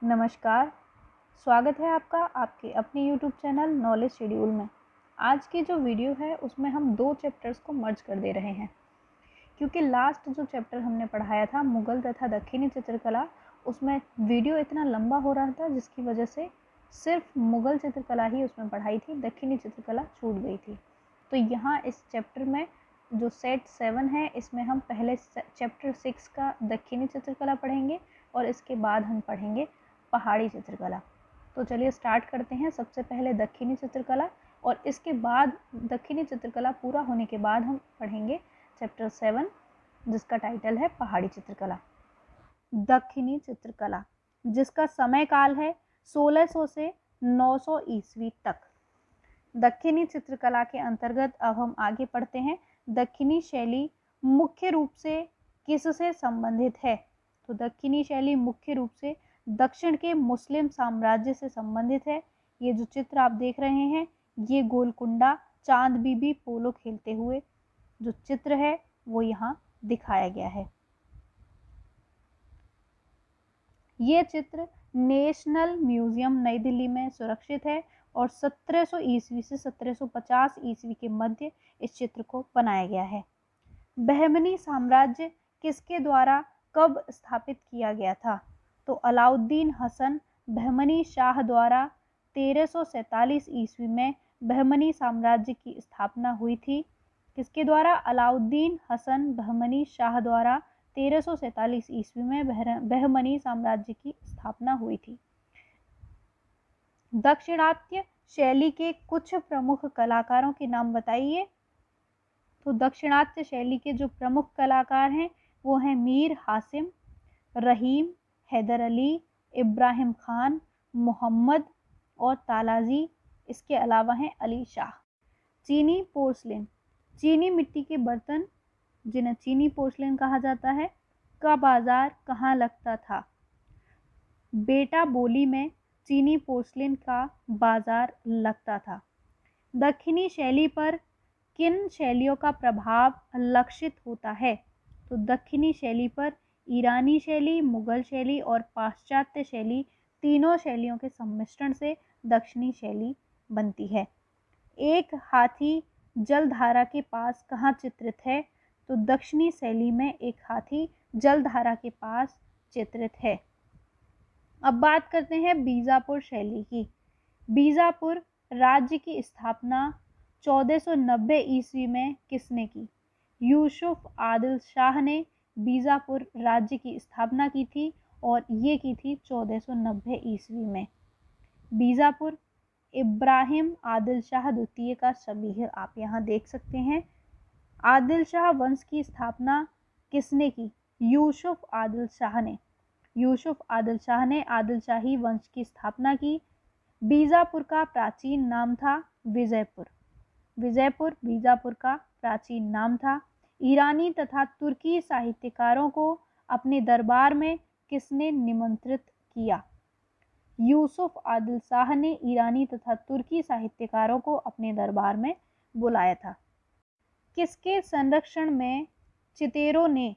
नमस्कार, स्वागत है आपका आपके अपने यूट्यूब चैनल नॉलेज शेड्यूल में। आज की जो वीडियो है उसमें हम 2 चैप्टर्स को मर्ज कर दे रहे हैं, क्योंकि लास्ट जो चैप्टर हमने पढ़ाया था मुगल तथा दक्षिणी चित्रकला, उसमें वीडियो इतना लंबा हो रहा था जिसकी वजह से सिर्फ मुगल चित्रकला ही उसमें पढ़ाई थी, दक्षिणी चित्रकला छूट गई थी। तो यहाँ इस चैप्टर में जो सेट 7 है इसमें हम पहले चैप्टर 6 का दक्षिणी चित्रकला पढ़ेंगे और इसके बाद हम पढ़ेंगे पहाड़ी चित्रकला। तो चलिए स्टार्ट करते हैं। सबसे पहले दक्षिणी चित्रकला और इसके बाद दक्षिणी चित्रकला पूरा होने के बाद हम पढ़ेंगे चैप्टर 7 जिसका टाइटल है पहाड़ी चित्रकला। दक्षिणी चित्रकला जिसका समय काल है 1600 से 900 ईस्वी तक। दक्षिणी चित्रकला के अंतर्गत अब हम आगे पढ़ते हैं। दक्षिणी शैली मुख्य रूप से किससे संबंधित है? तो दक्षिणी शैली मुख्य रूप से दक्षिण के मुस्लिम साम्राज्य से संबंधित है। ये जो चित्र आप देख रहे हैं ये गोलकुंडा चांद बीबी पोलो खेलते हुए जो चित्र है वो यहाँ दिखाया गया है। ये चित्र नेशनल म्यूजियम नई दिल्ली में सुरक्षित है और 1700 ईस्वी से 1750 ईस्वी के मध्य इस चित्र को बनाया गया है। बहमनी साम्राज्य किसके द्वारा कब स्थापित किया गया था? तो अलाउद्दीन हसन बहमनी शाह द्वारा 1347 ईस्वी में बहमनी साम्राज्य की स्थापना हुई थी। किसके द्वारा? अलाउद्दीन हसन बहमनी शाह द्वारा 1347 ईस्वी में बहमनी साम्राज्य की स्थापना हुई थी। दक्षिणात्य शैली के कुछ प्रमुख कलाकारों के नाम बताइए। तो दक्षिणात्य शैली के जो प्रमुख कलाकार हैं वो हैं मीर हासिम, रहीम, हैदर अली, इब्राहिम खान, मोहम्मद और तालाजी। इसके अलावा हैं अली शाह। चीनी पोर्सलिन, चीनी मिट्टी के बर्तन जिन्हें चीनी पोर्सलिन कहा जाता है, का बाजार कहाँ लगता था? बेटा बोली में चीनी पोर्सलिन का बाजार लगता था। दक्षिणी शैली पर किन शैलियों का प्रभाव लक्षित होता है? तो दक्षिणी शैली पर ईरानी शैली, मुगल शैली और पाश्चात्य शैली तीनों शैलियों के सम्मिश्रण से दक्षिणी शैली बनती है। एक हाथी जलधारा के पास कहाँ चित्रित है? तो दक्षिणी शैली में एक हाथी जलधारा के पास चित्रित है। अब बात करते हैं बीजापुर शैली की। बीजापुर राज्य की स्थापना 1490 ईस्वी में किसने की? यूसुफ आदिल शाह ने बीजापुर राज्य की स्थापना की थी और ये की थी 1490 ईस्वी में। बीजापुर इब्राहिम आदिल शाह द्वितीय का शबीह आप यहाँ देख सकते हैं। आदिल शाह वंश की स्थापना किसने की? यूसुफ आदिल शाह ने। यूसुफ आदिल शाह ने आदिल शाही वंश की स्थापना की। बीजापुर का प्राचीन नाम था विजयपुर। विजयपुर बीजापुर का प्राचीन नाम था। ईरानी तथा तुर्की साहित्यकारों को अपने दरबार में किसने निमंत्रित किया? यूसुफ आदिल शाह ने ईरानी तथा तुर्की साहित्यकारों को अपने दरबार में बुलाया था। किसके संरक्षण में चितेरों ने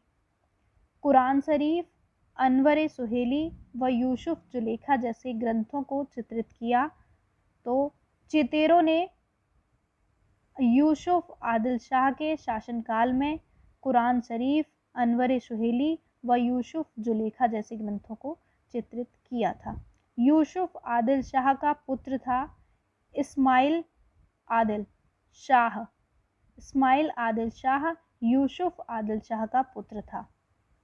कुरान शरीफ, अनवर सुहेली व यूसुफ जुलेखा जैसे ग्रंथों को चित्रित किया? तो चितेरों ने यूसुफ आदिल शाह के शासनकाल में कुरान शरीफ, अनवर सुहेली व यूसुफ जुलेखा जैसे ग्रंथों को चित्रित किया था। यूसुफ आदिल शाह का पुत्र था इस्माइल आदिल शाह। इस्माइल आदिल शाह यूसुफ आदिल शाह का पुत्र था।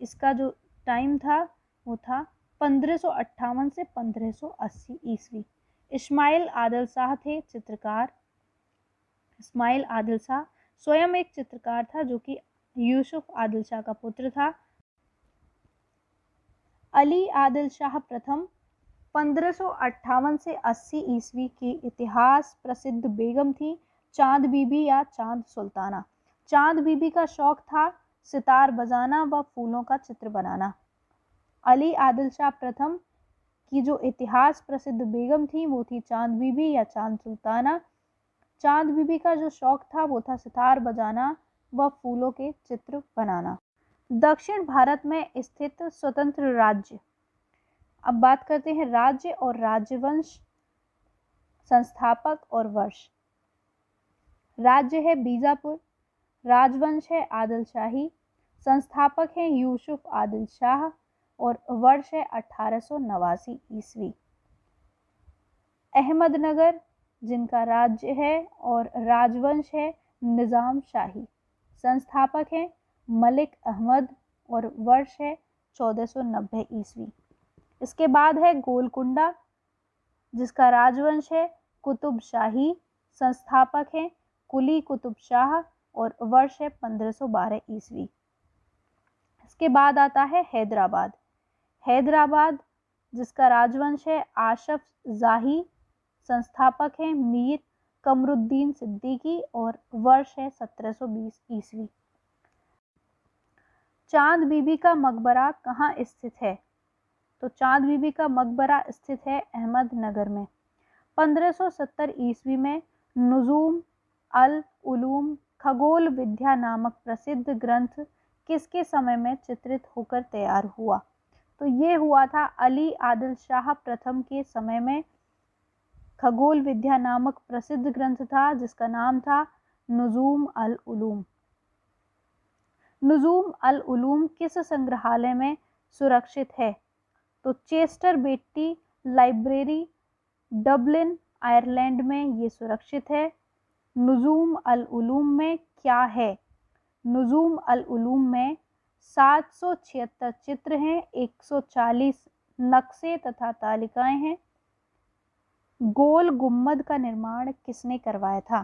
इसका जो टाइम था वो था 1558 से 1580 ईस्वी। इस्माइल आदिल शाह थे चित्रकार। इस्माइल आदिल शाह स्वयं एक चित्रकार था जो कि यूसुफ आदिल शाह का पुत्र था। अली आदिल शाह प्रथम 1558 से 80 ईस्वी की इतिहास प्रसिद्ध बेगम थी चांद बीबी या चांद सुल्ताना। चांद बीबी का शौक था सितार बजाना व फूलों का चित्र बनाना। अली आदिल शाह प्रथम की जो इतिहास प्रसिद्ध बेगम थी वो थी चांद बीबी या चांद सुल्ताना। चांद बीबी का जो शौक था वो था सितार बजाना व फूलों के चित्र बनाना। दक्षिण भारत में स्थित स्वतंत्र राज्य अब बात करते हैं राज्य और राजवंश, संस्थापक और वर्ष। राज्य है बीजापुर, राजवंश है आदिल शाही, संस्थापक है यूसुफ आदिल शाह और वर्ष है 1889 ईस्वी। अहमदनगर जिनका राज्य है और राजवंश है निज़ाम शाही, संस्थापक हैं मलिक अहमद और वर्ष है 1490 ईस्वी। इसके बाद है गोलकुंडा जिसका राजवंश है कुतुब शाही, संस्थापक हैं कुली कुतुब शाह और वर्ष है 1512 ईस्वी। इसके बाद आता है हैदराबाद। हैदराबाद जिसका राजवंश है आशफ जाही, संस्थापक हैं मीर कमरुद्दीन सिद्दीकी और वर्ष है 1720 ईस्वी। चांद बीबी का मकबरा कहाँ स्थित है? तो चांद बीबी का मकबरा स्थित है अहमदनगर में। 1570 ईस्वी में नुजूम अल उलूम खगोल विद्या नामक प्रसिद्ध ग्रंथ किसके समय में चित्रित होकर तैयार हुआ? तो ये हुआ था अली आदिल शाह प्रथम के समय में। खगोल विद्या नामक प्रसिद्ध ग्रंथ था जिसका नाम था नुजूम अल उलूम। नुजूम अल उलूम किस संग्रहालय में सुरक्षित है? तो चेस्टर बेट्टी लाइब्रेरी डबलिन आयरलैंड में ये सुरक्षित है। नुजूम अल उलूम में क्या है? नुजूम अल उलूम में 776 चित्र हैं, 140 नक्शे तथा तालिकाएं हैं। गोल गुम्मद का निर्माण किसने करवाया था?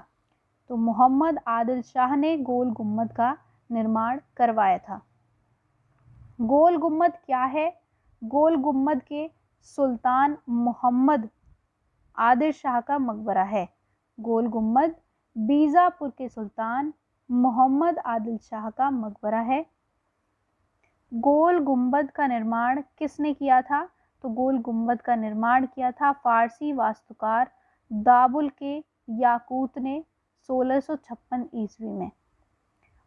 तो मोहम्मद आदिल शाह ने गोल गुम्मद का निर्माण करवाया था। गोल गुम्मद क्या है? गोल गुम्मद के सुल्तान मोहम्मद आदिल शाह का मकबरा है। गोल गुम्मद बीजापुर के सुल्तान मोहम्मद आदिल शाह का मकबरा है। गोल गुम्बद का निर्माण किसने किया था? तो गोल गुम्बद का निर्माण किया था फारसी वास्तुकार दाबुल के याकूत ने 1656 ईस्वी में।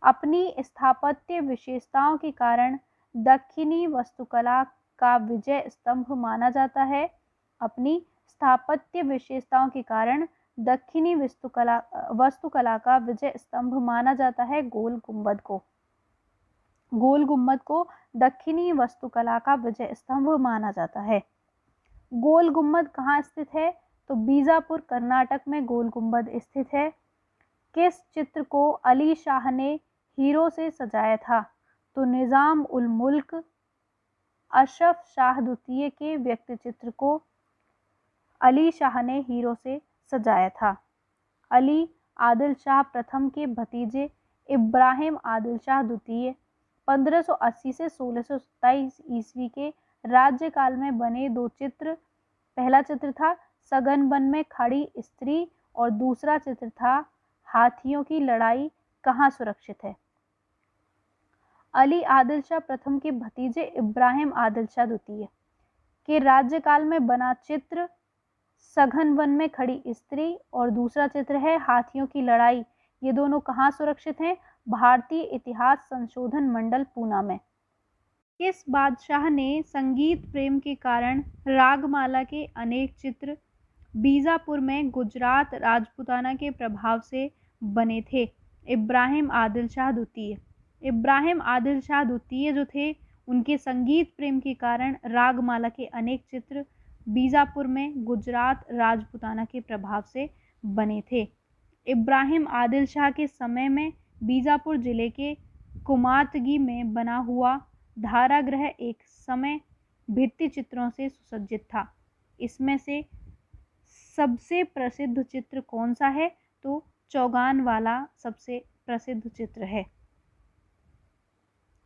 अपनी स्थापत्य विशेषताओं के कारण दक्षिणी वास्तुकला का विजय स्तंभ माना जाता है। अपनी स्थापत्य विशेषताओं के कारण दक्षिणी वास्तुकला का विजय स्तंभ माना जाता है गोल गुम्बद को। गोल गुम्बद को दक्षिणी वास्तुकला का विजय स्तंभ माना जाता है। गोल गुम्बद कहाँ स्थित है? तो बीजापुर कर्नाटक में गोल गुम्बद स्थित है। किस चित्र को अली शाह ने हीरो से सजाया था? तो निज़ाम उल मुल्क अशरफ शाह द्वितीय के व्यक्ति चित्र को अली शाह ने हीरो से सजाया था। अली आदिल शाह प्रथम के भतीजे इब्राहिम आदिल शाह द्वितीय 1580 से 1627 ईस्वी के राज्यकाल में बने दो चित्र। पहला चित्र था सघन वन में खड़ी स्त्री और दूसरा चित्र था हाथियों की लड़ाई कहाँ सुरक्षित है? अली आदिल शाह प्रथम के भतीजे इब्राहिम आदिल शाह द्वितीय के राज्यकाल में बना चित्र सघन वन में खड़ी स्त्री और दूसरा चित्र है हाथियों की लड़ाई। ये दोनों कहाँ सुरक्षित हैं? भारतीय इतिहास संशोधन मंडल पूना में। किस बादशाह ने संगीत प्रेम के कारण रागमाला के अनेक चित्र बीजापुर में गुजरात राजपूताना के प्रभाव से बने थे? इब्राहिम आदिल शाह द्वितीय। इब्राहिम आदिल शाह द्वितीय जो थे उनके संगीत प्रेम के कारण रागमाला के अनेक चित्र बीजापुर में गुजरात राजपूताना के प्रभाव से बने थे। इब्राहिम आदिल शाह के समय में बीजापुर जिले के कुमातगी में बना हुआ धारागृह एक समय भित्ति चित्रों से सुसज्जित था। इसमें से सबसे प्रसिद्ध चित्र कौन सा है? तो चौगान वाला सबसे प्रसिद्ध चित्र है।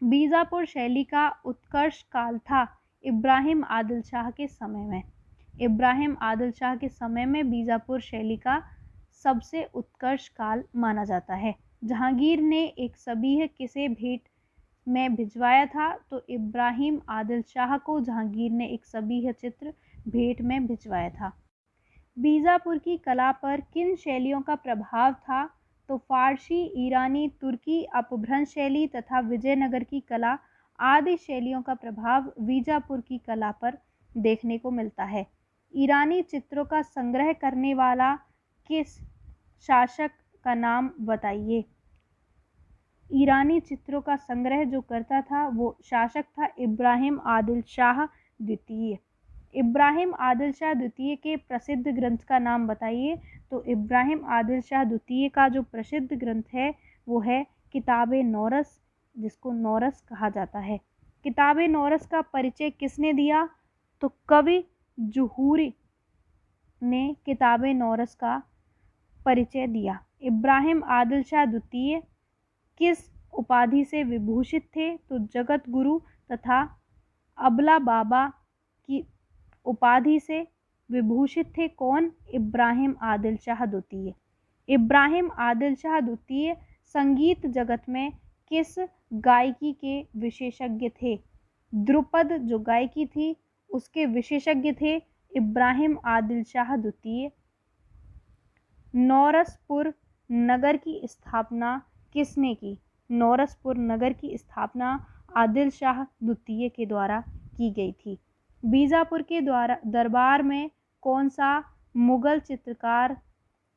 बीजापुर शैली का उत्कर्ष काल था इब्राहिम आदिल शाह के समय में। इब्राहिम आदिल शाह के समय में बीजापुर शैली का सबसे उत्कर्ष काल माना जाता है। जहांगीर ने एक सबीह किसे भेंट में भिजवाया था? तो इब्राहिम आदिल शाह को जहांगीर ने एक सबीह चित्र भेंट में भिजवाया था। बीजापुर की कला पर किन शैलियों का प्रभाव था? तो फारसी, ईरानी, तुर्की अपभ्रंश शैली तथा विजयनगर की कला आदि शैलियों का प्रभाव बीजापुर की कला पर देखने को मिलता है। ईरानी चित्रों का संग्रह करने वाला किस शासक का नाम बताइए। ईरानी चित्रों का संग्रह जो करता था वो शासक था इब्राहिम आदिल शाह द्वितीय। इब्राहिम आदिल शाह द्वितीय के प्रसिद्ध ग्रंथ का नाम बताइए। तो इब्राहिम आदिल शाह द्वितीय का जो प्रसिद्ध ग्रंथ है वो है किताबे नौरस, जिसको नौरस कहा जाता है। किताबे नौरस का परिचय किसने दिया। तो कवि जुहूरी ने किताबे नौरस का परिचय दिया। इब्राहिम आदिल शाह द्वितीय किस उपाधि से विभूषित थे। तो जगत गुरु तथा अबला बाबा की उपाधि से विभूषित थे। कौन। इब्राहिम आदिल शाह द्वितीय। इब्राहिम आदिल शाह द्वितीय संगीत जगत में किस गायकी के विशेषज्ञ थे। ध्रुपद जो गायकी थी उसके विशेषज्ञ थे इब्राहिम आदिल शाह द्वितीय। नौरसपुर नगर की स्थापना किसने की। नौरसपुर नगर की स्थापना आदिल शाह द्वितीय के द्वारा की गई थी। बीजापुर के दरबार में कौन सा मुगल चित्रकार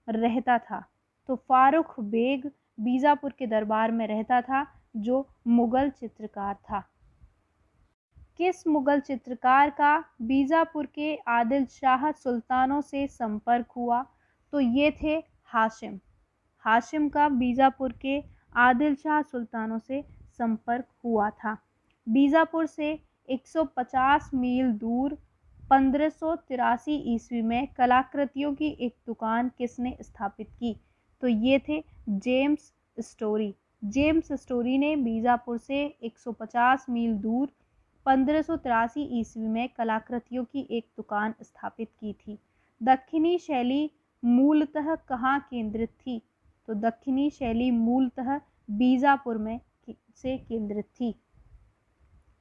रहता था। तो फारूक बेग बीजापुर के दरबार में रहता था, जो मुगल चित्रकार था। किस मुगल चित्रकार का बीजापुर के आदिल शाह सुल्तानों से संपर्क हुआ। तो ये थे हाशिम। हाशिम का बीजापुर के आदिल शाह सुल्तानों से संपर्क हुआ था। बीजापुर से 150 मील दूर 1583 ईस्वी में कलाकृतियों की एक दुकान किसने स्थापित की। तो ये थे जेम्स स्टोरी। जेम्स स्टोरी ने बीजापुर से 150 मील दूर 1583 ईस्वी में कलाकृतियों की एक दुकान स्थापित की थी। दक्षिणी शैली मूलतः कहाँ केंद्रित थी। तो दक्षिणी शैली मूलतः बीजापुर में से केंद्रित थी।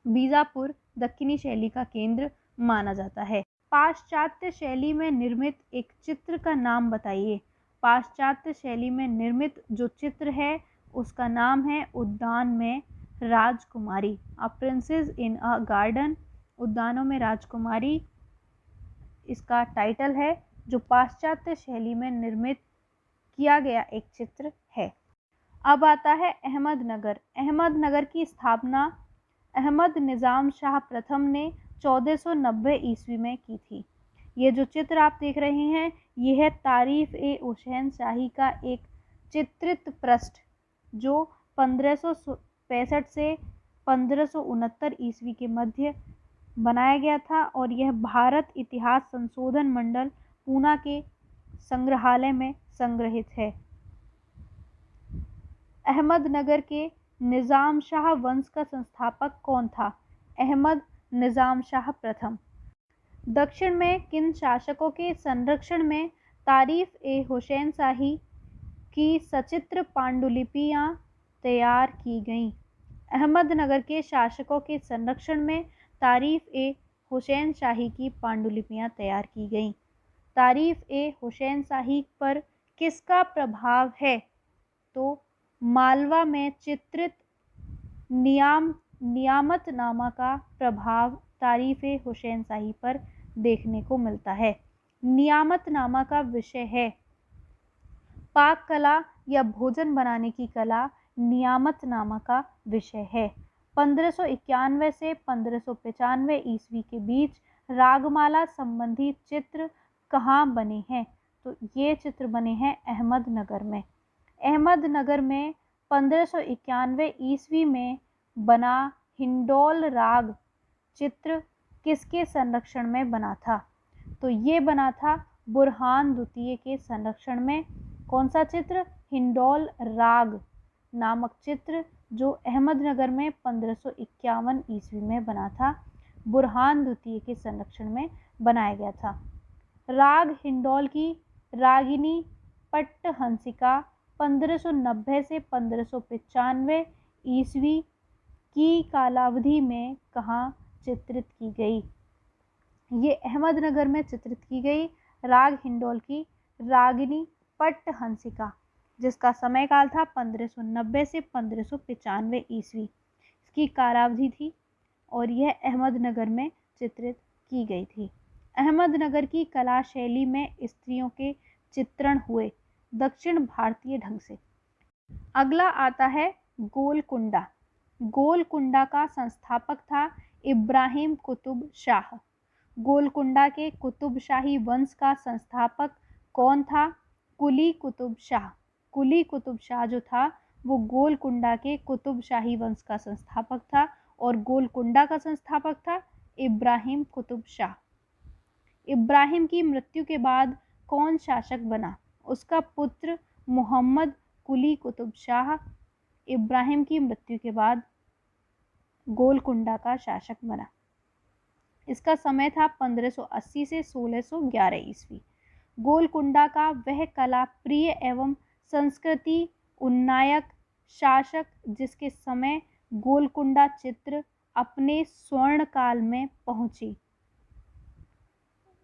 बीजापुर दक्षिणी शैली का केंद्र माना जाता है। पाश्चात्य शैली में निर्मित एक चित्र का नाम बताइए। पाश्चात्य शैली में निर्मित जो चित्र है उसका नाम है उद्यान में राजकुमारी। A princess in a garden, उद्यानों में राजकुमारी इसका टाइटल है, जो पाश्चात्य शैली में निर्मित किया गया एक चित्र है। अब आता है अहमदनगर। अहमदनगर की स्थापना अहमद निज़ाम शाह प्रथम ने 1490 ईस्वी में की थी। ये जो चित्र आप देख रहे हैं ये है तारीफ ए हुसैन शाही का एक चित्रित पृष्ठ, जो 1565 से 1569 ईस्वी के मध्य बनाया गया था और यह भारत इतिहास संशोधन मंडल पूना के संग्रहालय में संग्रहित है। अहमदनगर के निज़ाम शाह वंश का संस्थापक कौन था। अहमद निज़ाम शाह प्रथम। दक्षिण में किन शासकों के संरक्षण में तारीफ ए हुसैन शाही की सचित्र पांडुलिपियां तैयार की गईं। अहमदनगर के शासकों के संरक्षण में तारीफ ए हुसैन शाही की पांडुलिपियां तैयार की गईं। तारीफ ए हुसैन शाही पर किसका प्रभाव है। तो मालवा में चित्रित नियामतनामा का प्रभाव तारीफ ए हुसैन शाही पर देखने को मिलता है। नियामतनामा का विषय है पाक कला या भोजन बनाने की कला। नियामतनामा का विषय है। 1591 से 1595 ईस्वी के बीच रागमाला संबंधी चित्र कहाँ बने हैं। तो ये चित्र बने हैं अहमदनगर में। अहमदनगर में 1591 ईस्वी में बना हिंडोल राग चित्र किसके संरक्षण में बना था। तो ये बना था बुरहान द्वितीय के संरक्षण में। कौन सा चित्र। हिंडोल राग नामक चित्र, जो अहमदनगर में 1551 ईस्वी में बना था, बुरहान द्वितीय के संरक्षण में बनाया गया था। राग हिंडोल की रागिनी पट्टहंसिका 1590 से 1595 ईस्वी की कालावधि में कहाँ चित्रित की गई। ये अहमदनगर में चित्रित की गई राग हिंडोल की रागिनी पट्टहंसिका, जिसका समय काल था 1590 से 1595 ईस्वी। इसकी कालावधि थी और यह अहमदनगर में चित्रित की गई थी। अहमदनगर की कला शैली में स्त्रियों के चित्रण हुए दक्षिण भारतीय ढंग से। अगला आता है गोलकुंडा। गोलकुंडा का संस्थापक था इब्राहिम कुतुब शाह। गोलकुंडा के कुतुब शाही वंश का संस्थापक कौन था? कुली कुतुब शाह। कुली कुतुब शाह जो था वो गोलकुंडा के कुतुब शाही वंश का संस्थापक था और गोलकुंडा का संस्थापक था इब्राहिम कुतुब शाह। इब्राहिम की मृत्यु के बाद कौन शासक बना? उसका पुत्र मोहम्मद कुली कुतुब शाह इब्राहिम की मृत्यु के बाद गोलकुंडा का शासक बना। इसका समय था 1580 से 1611 ईस्वी। गोलकुंडा का वह कला प्रिय एवं संस्कृति उन्नायक शासक जिसके समय गोलकुंडा चित्र अपने स्वर्ण काल में पहुंची।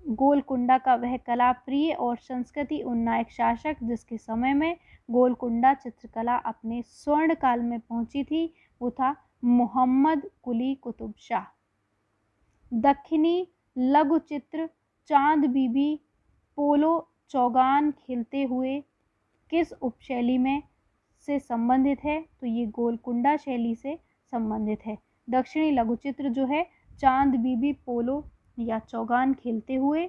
गोलकुंडा का वह कला प्रिय और संस्कृति उन्नायक शासक जिसके समय में गोलकुंडा चित्रकला अपने स्वर्ण काल में पहुंची थी वो था मोहम्मद कुली कुतुब शाह। दक्षिणी लघु चित्र चांद बीबी पोलो चौगान खेलते हुए किस उपशैली में से संबंधित है? तो ये गोलकुंडा शैली से संबंधित है। दक्षिणी लघु चित्र जो है चांद बीबी पोलो या चौगान खेलते हुए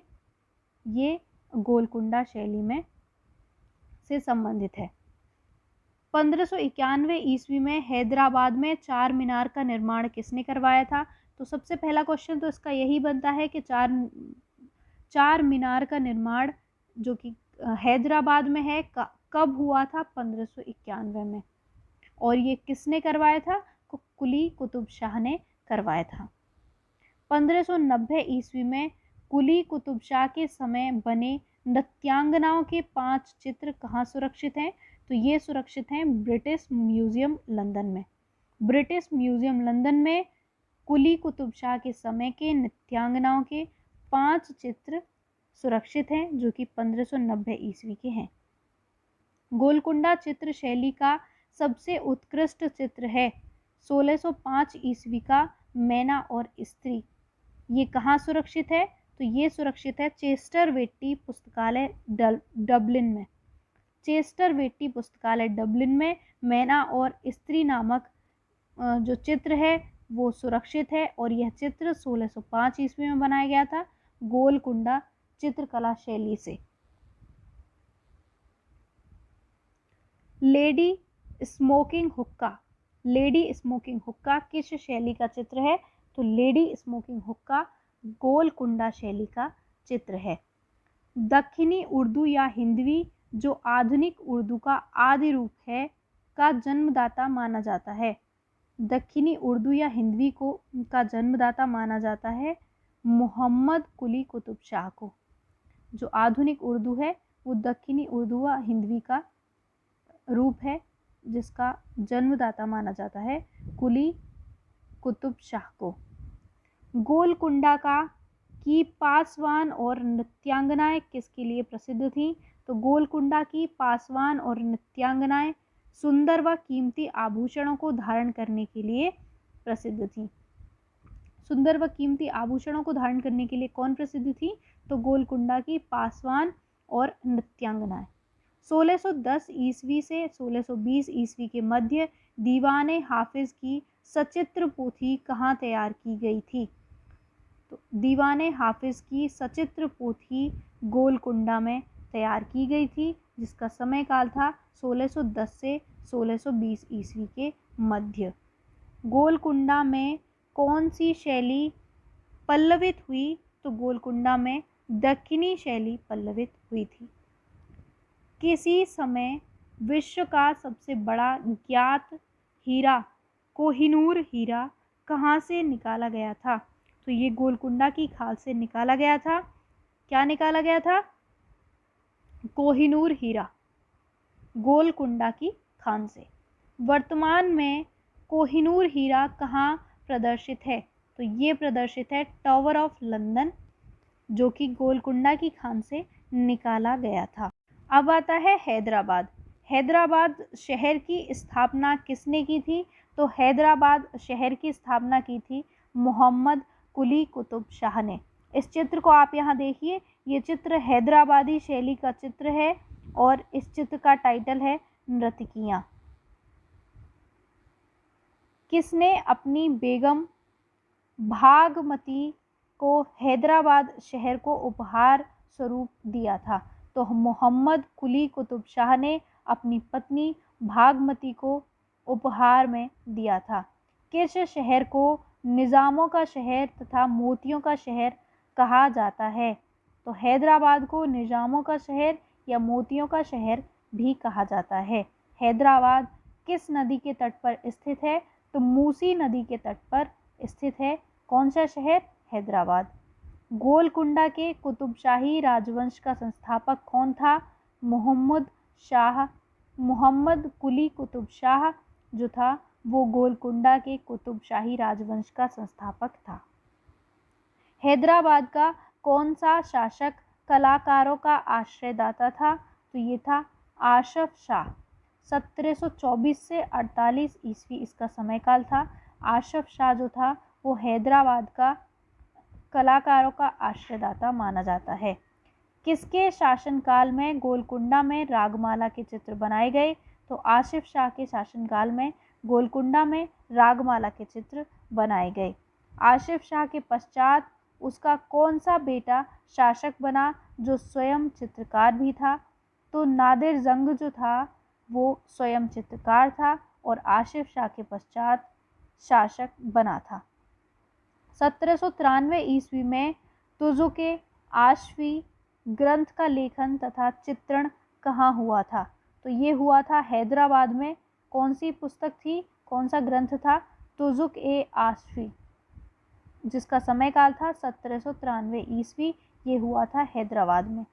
ये गोलकुंडा शैली में से संबंधित है। 1591 ईस्वी में हैदराबाद में चार मीनार का निर्माण किसने करवाया था? तो सबसे पहला क्वेश्चन तो इसका यही बनता है कि चार मीनार का निर्माण जो कि हैदराबाद में है कब हुआ था? 1591 में। और ये किसने करवाया था? कुली कुतुब शाह ने करवाया था। 1590 ईस्वी में कुली कुतुब शाह के समय बने नृत्यांगनाओं के 5 चित्र कहाँ सुरक्षित हैं? तो ये सुरक्षित हैं ब्रिटिश म्यूजियम लंदन में। ब्रिटिश म्यूजियम लंदन में कुली कुतुब शाह के समय के नृत्यांगनाओं के 5 चित्र सुरक्षित हैं जो कि 1590 ईस्वी के हैं। गोलकुंडा चित्र शैली का सबसे उत्कृष्ट चित्र है 1605 ईस्वी का मैना और स्त्री। ये कहाँ सुरक्षित है? तो ये सुरक्षित है चेस्टर वेट्टी पुस्तकालय डबलिन में। चेस्टर वेट्टी पुस्तकालय डबलिन में मैना और स्त्री नामक जो चित्र है वो सुरक्षित है और यह चित्र 1605 ईस्वी में बनाया गया था गोलकुंडा चित्रकला शैली से। लेडी स्मोकिंग हुक्का। लेडी स्मोकिंग हुक्का किस शैली का चित्र है? तो लेडी स्मोकिंग हुक्का गोलकुंडा शैली का चित्र है। दक्षिणी उर्दू या हिंदवी जो आधुनिक उर्दू का आदि रूप है का जन्मदाता माना जाता है। दक्षिणी उर्दू या हिंदवी को का जन्मदाता माना जाता है मोहम्मद कुली कुतुब शाह को। जो आधुनिक उर्दू है वो दक्षिणी उर्दू व हिंदवी का रूप है जिसका जन्मदाता माना जाता है कुली कुतुब शाह को। गोलकुंडा की पासवान और नृत्यांगनाएं किसके लिए प्रसिद्ध थीं? तो गोलकुंडा की पासवान और नृत्यांगनाएं सुंदर व कीमती आभूषणों को धारण करने के लिए प्रसिद्ध थीं। सुंदर व कीमती आभूषणों को धारण करने के लिए कौन प्रसिद्ध थी? तो गोलकुंडा की पासवान और नृत्यांगनाएं। 1610 ईस्वी से 1620 ईस्वी के मध्य दीवाने हाफिज की सचित्र पोथी कहाँ तैयार की गई थी? तो दीवाने हाफिज की सचित्र पोथी गोलकुंडा में तैयार की गई थी जिसका समय काल था 1610 से 1620 ईस्वी के मध्य। गोलकुंडा में कौन सी शैली पल्लवित हुई? तो गोलकुंडा में दक्षिणी शैली पल्लवित हुई थी। किसी समय विश्व का सबसे बड़ा ज्ञात हीरा कोहिनूर हीरा कहाँ से निकाला गया था? तो ये गोलकुंडा की खाल से निकाला गया था। क्या निकाला गया था? कोहिनूर हीरा गोलकुंडा की खान से। वर्तमान में कोहिनूर हीरा कहाँ प्रदर्शित है? तो ये प्रदर्शित है टावर ऑफ लंदन जो कि गोलकुंडा की खान से निकाला गया था। अब आता है हैदराबाद। हैदराबाद शहर की स्थापना किसने की थी? तो हैदराबाद शहर की स्थापना की थी मोहम्मद कुली कुतुब शाह ने। इस चित्र को आप यहाँ देखिए, ये चित्र हैदराबादी शैली का चित्र है और इस चित्र का टाइटल है नर्तकियाँ। किसने अपनी बेगम भागमती को हैदराबाद शहर को उपहार स्वरूप दिया था? तो मोहम्मद कुली कुतुब शाह ने अपनी पत्नी भागमती को उपहार में दिया था। किस शहर को निज़ामों का शहर तथा मोतियों का शहर कहा जाता है? तो हैदराबाद को निज़ामों का शहर या मोतियों का शहर भी कहा जाता है। हैदराबाद किस नदी के तट पर स्थित है? तो मूसी नदी के तट पर स्थित है। कौन सा शहर? हैदराबाद। गोलकुंडा के कुतुबशाही राजवंश का संस्थापक कौन था? मोहम्मद कुली कुतुब शाह जो था वो गोलकुंडा के कुतुबशाही राजवंश का संस्थापक था। हैदराबाद का कौन सा शासक कलाकारों का आश्रयदाता था? तो ये था आशफ शाह। 1724 से 48 ईस्वी इसका समयकाल था। आशफ शाह जो था वो हैदराबाद का कलाकारों का आश्रयदाता माना जाता है। किसके शासनकाल में गोलकुंडा में रागमाला के चित्र बनाए गए? तो आसिफ शाह के शासनकाल में गोलकुंडा में रागमाला के चित्र बनाए गए। आसिफ शाह के पश्चात उसका कौन सा बेटा शासक बना जो स्वयं चित्रकार भी था? तो नादिर जंग जो था वो स्वयं चित्रकार था और आसिफ शाह के पश्चात शासक बना था। 1793 ईस्वी में तुजुके आशफी ग्रंथ का लेखन तथा चित्रण कहाँ हुआ था? तो ये हुआ था हैदराबाद में। कौन सी पुस्तक थी, कौन सा ग्रंथ था? तुजुक-ए-आशफी, जिसका समय काल था 1793 ईस्वी। ये हुआ था हैदराबाद में।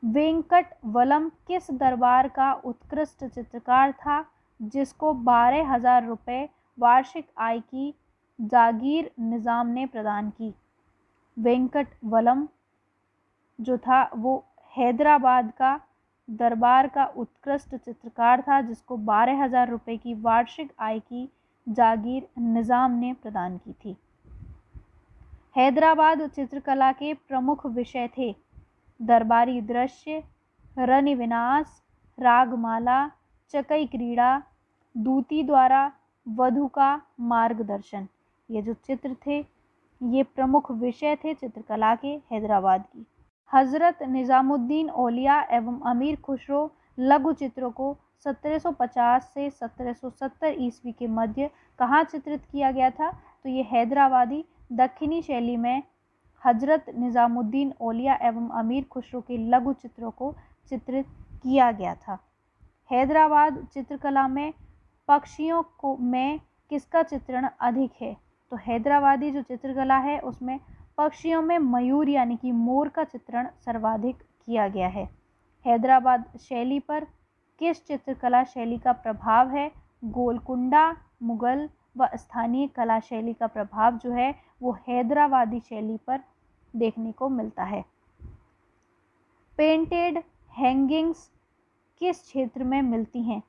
वेंकट वलम किस दरबार का उत्कृष्ट चित्रकार था जिसको 12,000 रुपये वार्षिक आय की जागीर निज़ाम ने प्रदान की? वेंकट वलम जो था वो हैदराबाद का दरबार का उत्कृष्ट चित्रकार था जिसको 12,000 रुपये की वार्षिक आय की जागीर निज़ाम ने प्रदान की थी। हैदराबाद चित्रकला के प्रमुख विषय थे दरबारी दृश्य, रनिविनाश, रागमाला, चकई क्रीड़ा, दूती द्वारा वधु का मार्गदर्शन। ये जो चित्र थे ये प्रमुख विषय थे चित्रकला के हैदराबाद की। हज़रत निज़ामुद्दीन औलिया एवं अमीर खुसरो लघु चित्रों को 1750 से 1770 ईस्वी के मध्य कहाँ चित्रित किया गया था? तो ये हैदराबादी दक्षिणी शैली में हज़रत निज़ामुद्दीन औलिया एवं अमीर खुसरो के लघु चित्रों को चित्रित किया गया था। हैदराबाद चित्रकला में पक्षियों को में किसका चित्रण अधिक है? तो हैदराबादी जो चित्रकला है उसमें पक्षियों में मयूर यानी कि मोर का चित्रण सर्वाधिक किया गया है। हैदराबाद शैली पर किस चित्रकला शैली का प्रभाव है? गोलकुंडा, मुगल व स्थानीय कला शैली का प्रभाव जो है वो हैदराबादी शैली पर देखने को मिलता है। पेंटेड हैंगिंग्स किस क्षेत्र में मिलती हैं?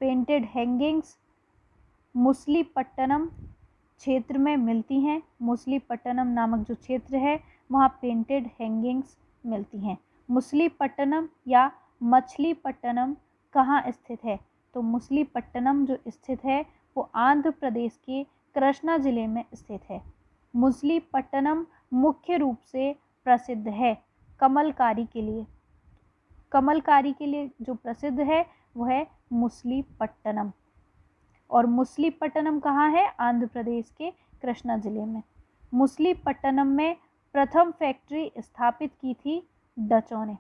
पेंटेड हैंगिंग्स मुसलीपट्टनम क्षेत्र में मिलती हैं। मुसलीपट्टनम नामक जो क्षेत्र है वहाँ पेंटेड हैंगिंग्स मिलती हैं। मुसलीपट्टनम या मछलीपट्टनम कहाँ स्थित है? तो मुसलीपट्टनम जो स्थित है वो आंध्र प्रदेश के कृष्णा जिले में स्थित है। मुसलीपट्टनम मुख्य रूप से प्रसिद्ध है कमलकारी के लिए। कमलकारी के लिए जो प्रसिद्ध है वो है मुसलीपट्टनम। और मुसलीपट्टनम कहाँ है? आंध्र प्रदेश के कृष्णा जिले में। मुसलीपट्टनम में प्रथम फैक्ट्री स्थापित की थी डचों ने।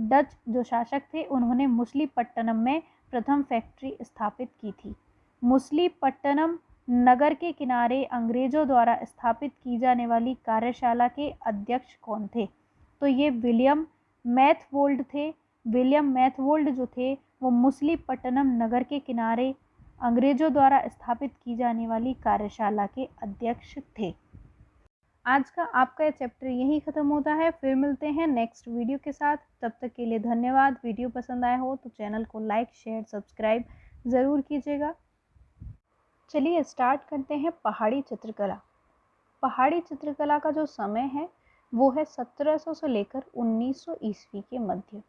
डच जो शासक थे उन्होंने मुसलीपट्टनम में प्रथम फैक्ट्री स्थापित की थी। मुसलीपट्टनम नगर के किनारे अंग्रेजों द्वारा स्थापित की जाने वाली कार्यशाला के अध्यक्ष कौन थे? तो ये विलियम मैथवोल्ड थे। विलियम मैथवोल्ड जो थे वो मुसलीपट्टनम नगर के किनारे अंग्रेजों द्वारा स्थापित की जाने वाली कार्यशाला के अध्यक्ष थे। आज का आपका ये चैप्टर यहीं ख़त्म होता है। फिर मिलते हैं नेक्स्ट वीडियो के साथ। तब तक के लिए धन्यवाद। वीडियो पसंद आया हो तो चैनल को लाइक, शेयर, सब्सक्राइब ज़रूर कीजिएगा। चलिए स्टार्ट करते हैं पहाड़ी चित्रकला। पहाड़ी चित्रकला का जो समय है वो है 1700 से लेकर 1900 ईस्वी के मध्य।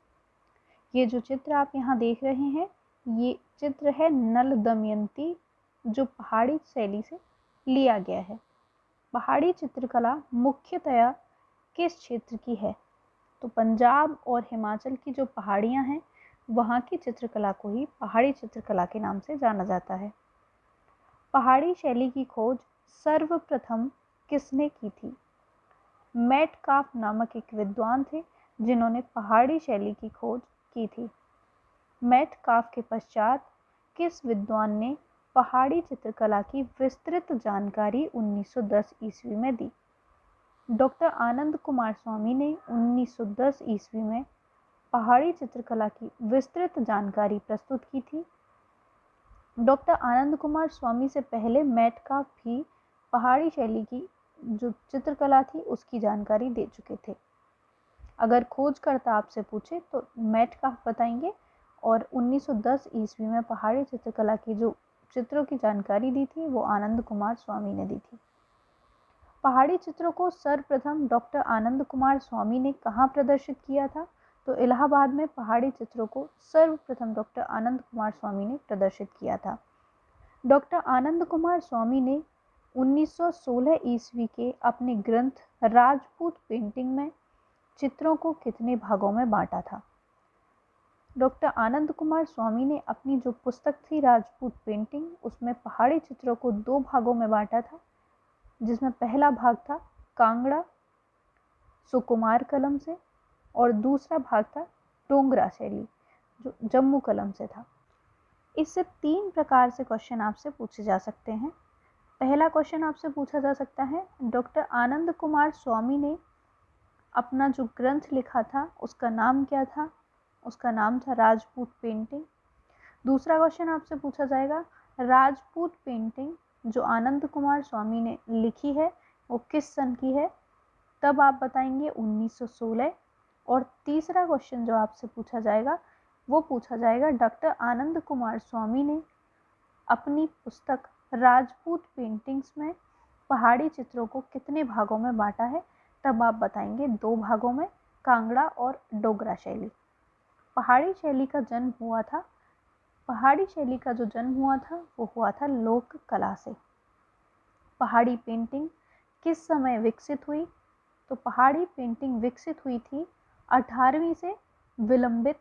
ये जो चित्र आप यहाँ देख रहे हैं ये चित्र है नल दमयंती, जो पहाड़ी शैली से लिया गया है। पहाड़ी चित्रकला मुख्यतया किस क्षेत्र की है? तो पंजाब और हिमाचल की जो पहाड़ियाँ हैं वहाँ की चित्रकला को ही पहाड़ी चित्रकला के नाम से जाना जाता है। पहाड़ी शैली की खोज सर्वप्रथम किसने की थी? मेटकाफ नामक एक विद्वान थे जिन्होंने पहाड़ी शैली की खोज की थी। मेटकाफ के पश्चात किस विद्वान ने पहाड़ी चित्रकला की विस्तृत जानकारी 1910 ईस्वी में दी? डॉक्टर आनंद कुमार स्वामी ने 1910 ईस्वी में पहाड़ी चित्रकला की विस्तृत जानकारी प्रस्तुत की थी। डॉक्टर आनंद कुमार स्वामी से पहले मेटकाफ भी पहाड़ी शैली की जो चित्रकला थी उसकी जानकारी दे चुके थे। अगर खोजकर्ता आपसे पूछे तो मेटकाफ बताएंगे और 1910 ईस्वी में पहाड़ी चित्रकला की जो चित्रों की जानकारी दी थी वो आनंद कुमार स्वामी ने दी थी। पहाड़ी चित्रों को सर्वप्रथम डॉक्टर आनंद कुमार स्वामी ने कहाँ प्रदर्शित किया था? तो इलाहाबाद में पहाड़ी चित्रों को सर्वप्रथम डॉक्टर आनंद कुमार स्वामी ने प्रदर्शित किया था। डॉक्टर आनंद कुमार स्वामी ने 1916 ईस्वी के अपने ग्रंथ राजपूत पेंटिंग में चित्रों को कितने भागों में बांटा था? डॉक्टर आनंद कुमार स्वामी ने अपनी जो पुस्तक थी राजपूत पेंटिंग उसमें पहाड़ी चित्रों को 2 भागों में बांटा था, जिसमें पहला भाग था कांगड़ा सुकुमार कलम से और दूसरा भाग था डोगरा शैली जो जम्मू कलम से था। इससे 3 प्रकार से क्वेश्चन आपसे पूछे जा सकते हैं। पहला क्वेश्चन आपसे पूछा जा सकता है डॉक्टर आनंद कुमार स्वामी ने अपना जो ग्रंथ लिखा था उसका नाम क्या था? उसका नाम था राजपूत पेंटिंग। दूसरा क्वेश्चन आपसे पूछा जाएगा राजपूत पेंटिंग जो आनंद कुमार स्वामी ने लिखी है वो किस सन की है? तब आप बताएंगे 1916। और तीसरा क्वेश्चन जो आपसे पूछा जाएगा वो पूछा जाएगा डॉक्टर आनंद कुमार स्वामी ने अपनी पुस्तक राजपूत पेंटिंग्स में पहाड़ी चित्रों को कितने भागों में बांटा है? तब आप बताएंगे 2 भागों में, कांगड़ा और डोगरा शैली। पहाड़ी शैली का जन्म हुआ था पहाड़ी शैली का जो जन्म हुआ था वो हुआ था लोक कला से। पहाड़ी पेंटिंग किस समय विकसित हुई? तो पहाड़ी पेंटिंग विकसित हुई थी 18वीं से विलंबित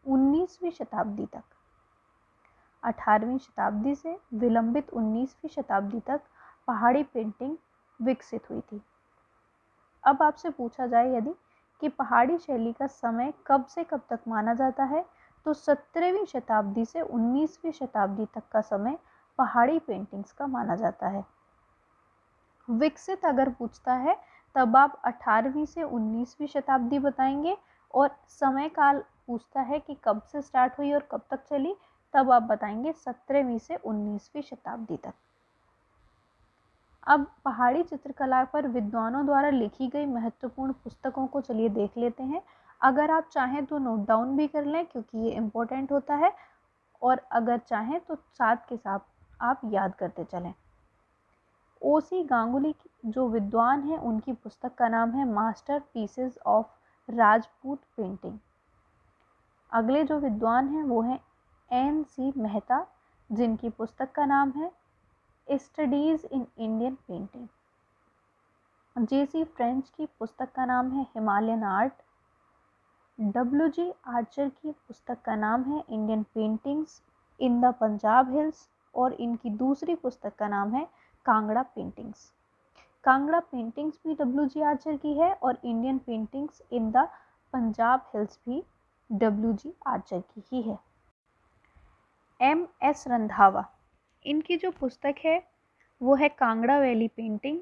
19वीं शताब्दी तक। 18वीं शताब्दी से विलंबित 19वीं शताब्दी तक पहाड़ी पेंटिंग विकसित हुई थी। अब आपसे पूछा जाए यदि कि पहाड़ी शैली का समय कब से कब तक माना जाता है, तो 17वीं शताब्दी से 19वीं शताब्दी तक का समय पहाड़ी पेंटिंग्स का माना जाता है। विकसित अगर पूछता है तब आप 18वीं से 19वीं शताब्दी बताएंगे, और समय काल पूछता है कि कब से स्टार्ट हुई और कब तक चली, तब आप बताएंगे 17वीं से 19वीं शताब्दी तक। अब पहाड़ी चित्रकला पर विद्वानों द्वारा लिखी गई महत्वपूर्ण पुस्तकों को चलिए देख लेते हैं। अगर आप चाहें तो नोट डाउन भी कर लें क्योंकि ये इम्पोर्टेंट होता है, और अगर चाहें तो साथ के साथ आप याद करते चलें। ओसी गांगुली जो विद्वान हैं उनकी पुस्तक का नाम है master pieces of Rajput painting. अगले जो विद्वान हैं वो हैं NC मेहता जिनकी पुस्तक का नाम है studies in Indian painting. JC French की पुस्तक का नाम है हिमालयन आर्ट। WG आर्चर की पुस्तक का नाम है Indian paintings in the Punjab hills, और इनकी दूसरी पुस्तक का नाम है कांगड़ा पेंटिंग्स। कांगड़ा पेंटिंग्स भी WG आर्चर की है और Indian paintings in the Punjab hills भी WG आर्चर की ही है। MS रंधावा इनकी जो पुस्तक है वो है कांगड़ा वैली पेंटिंग।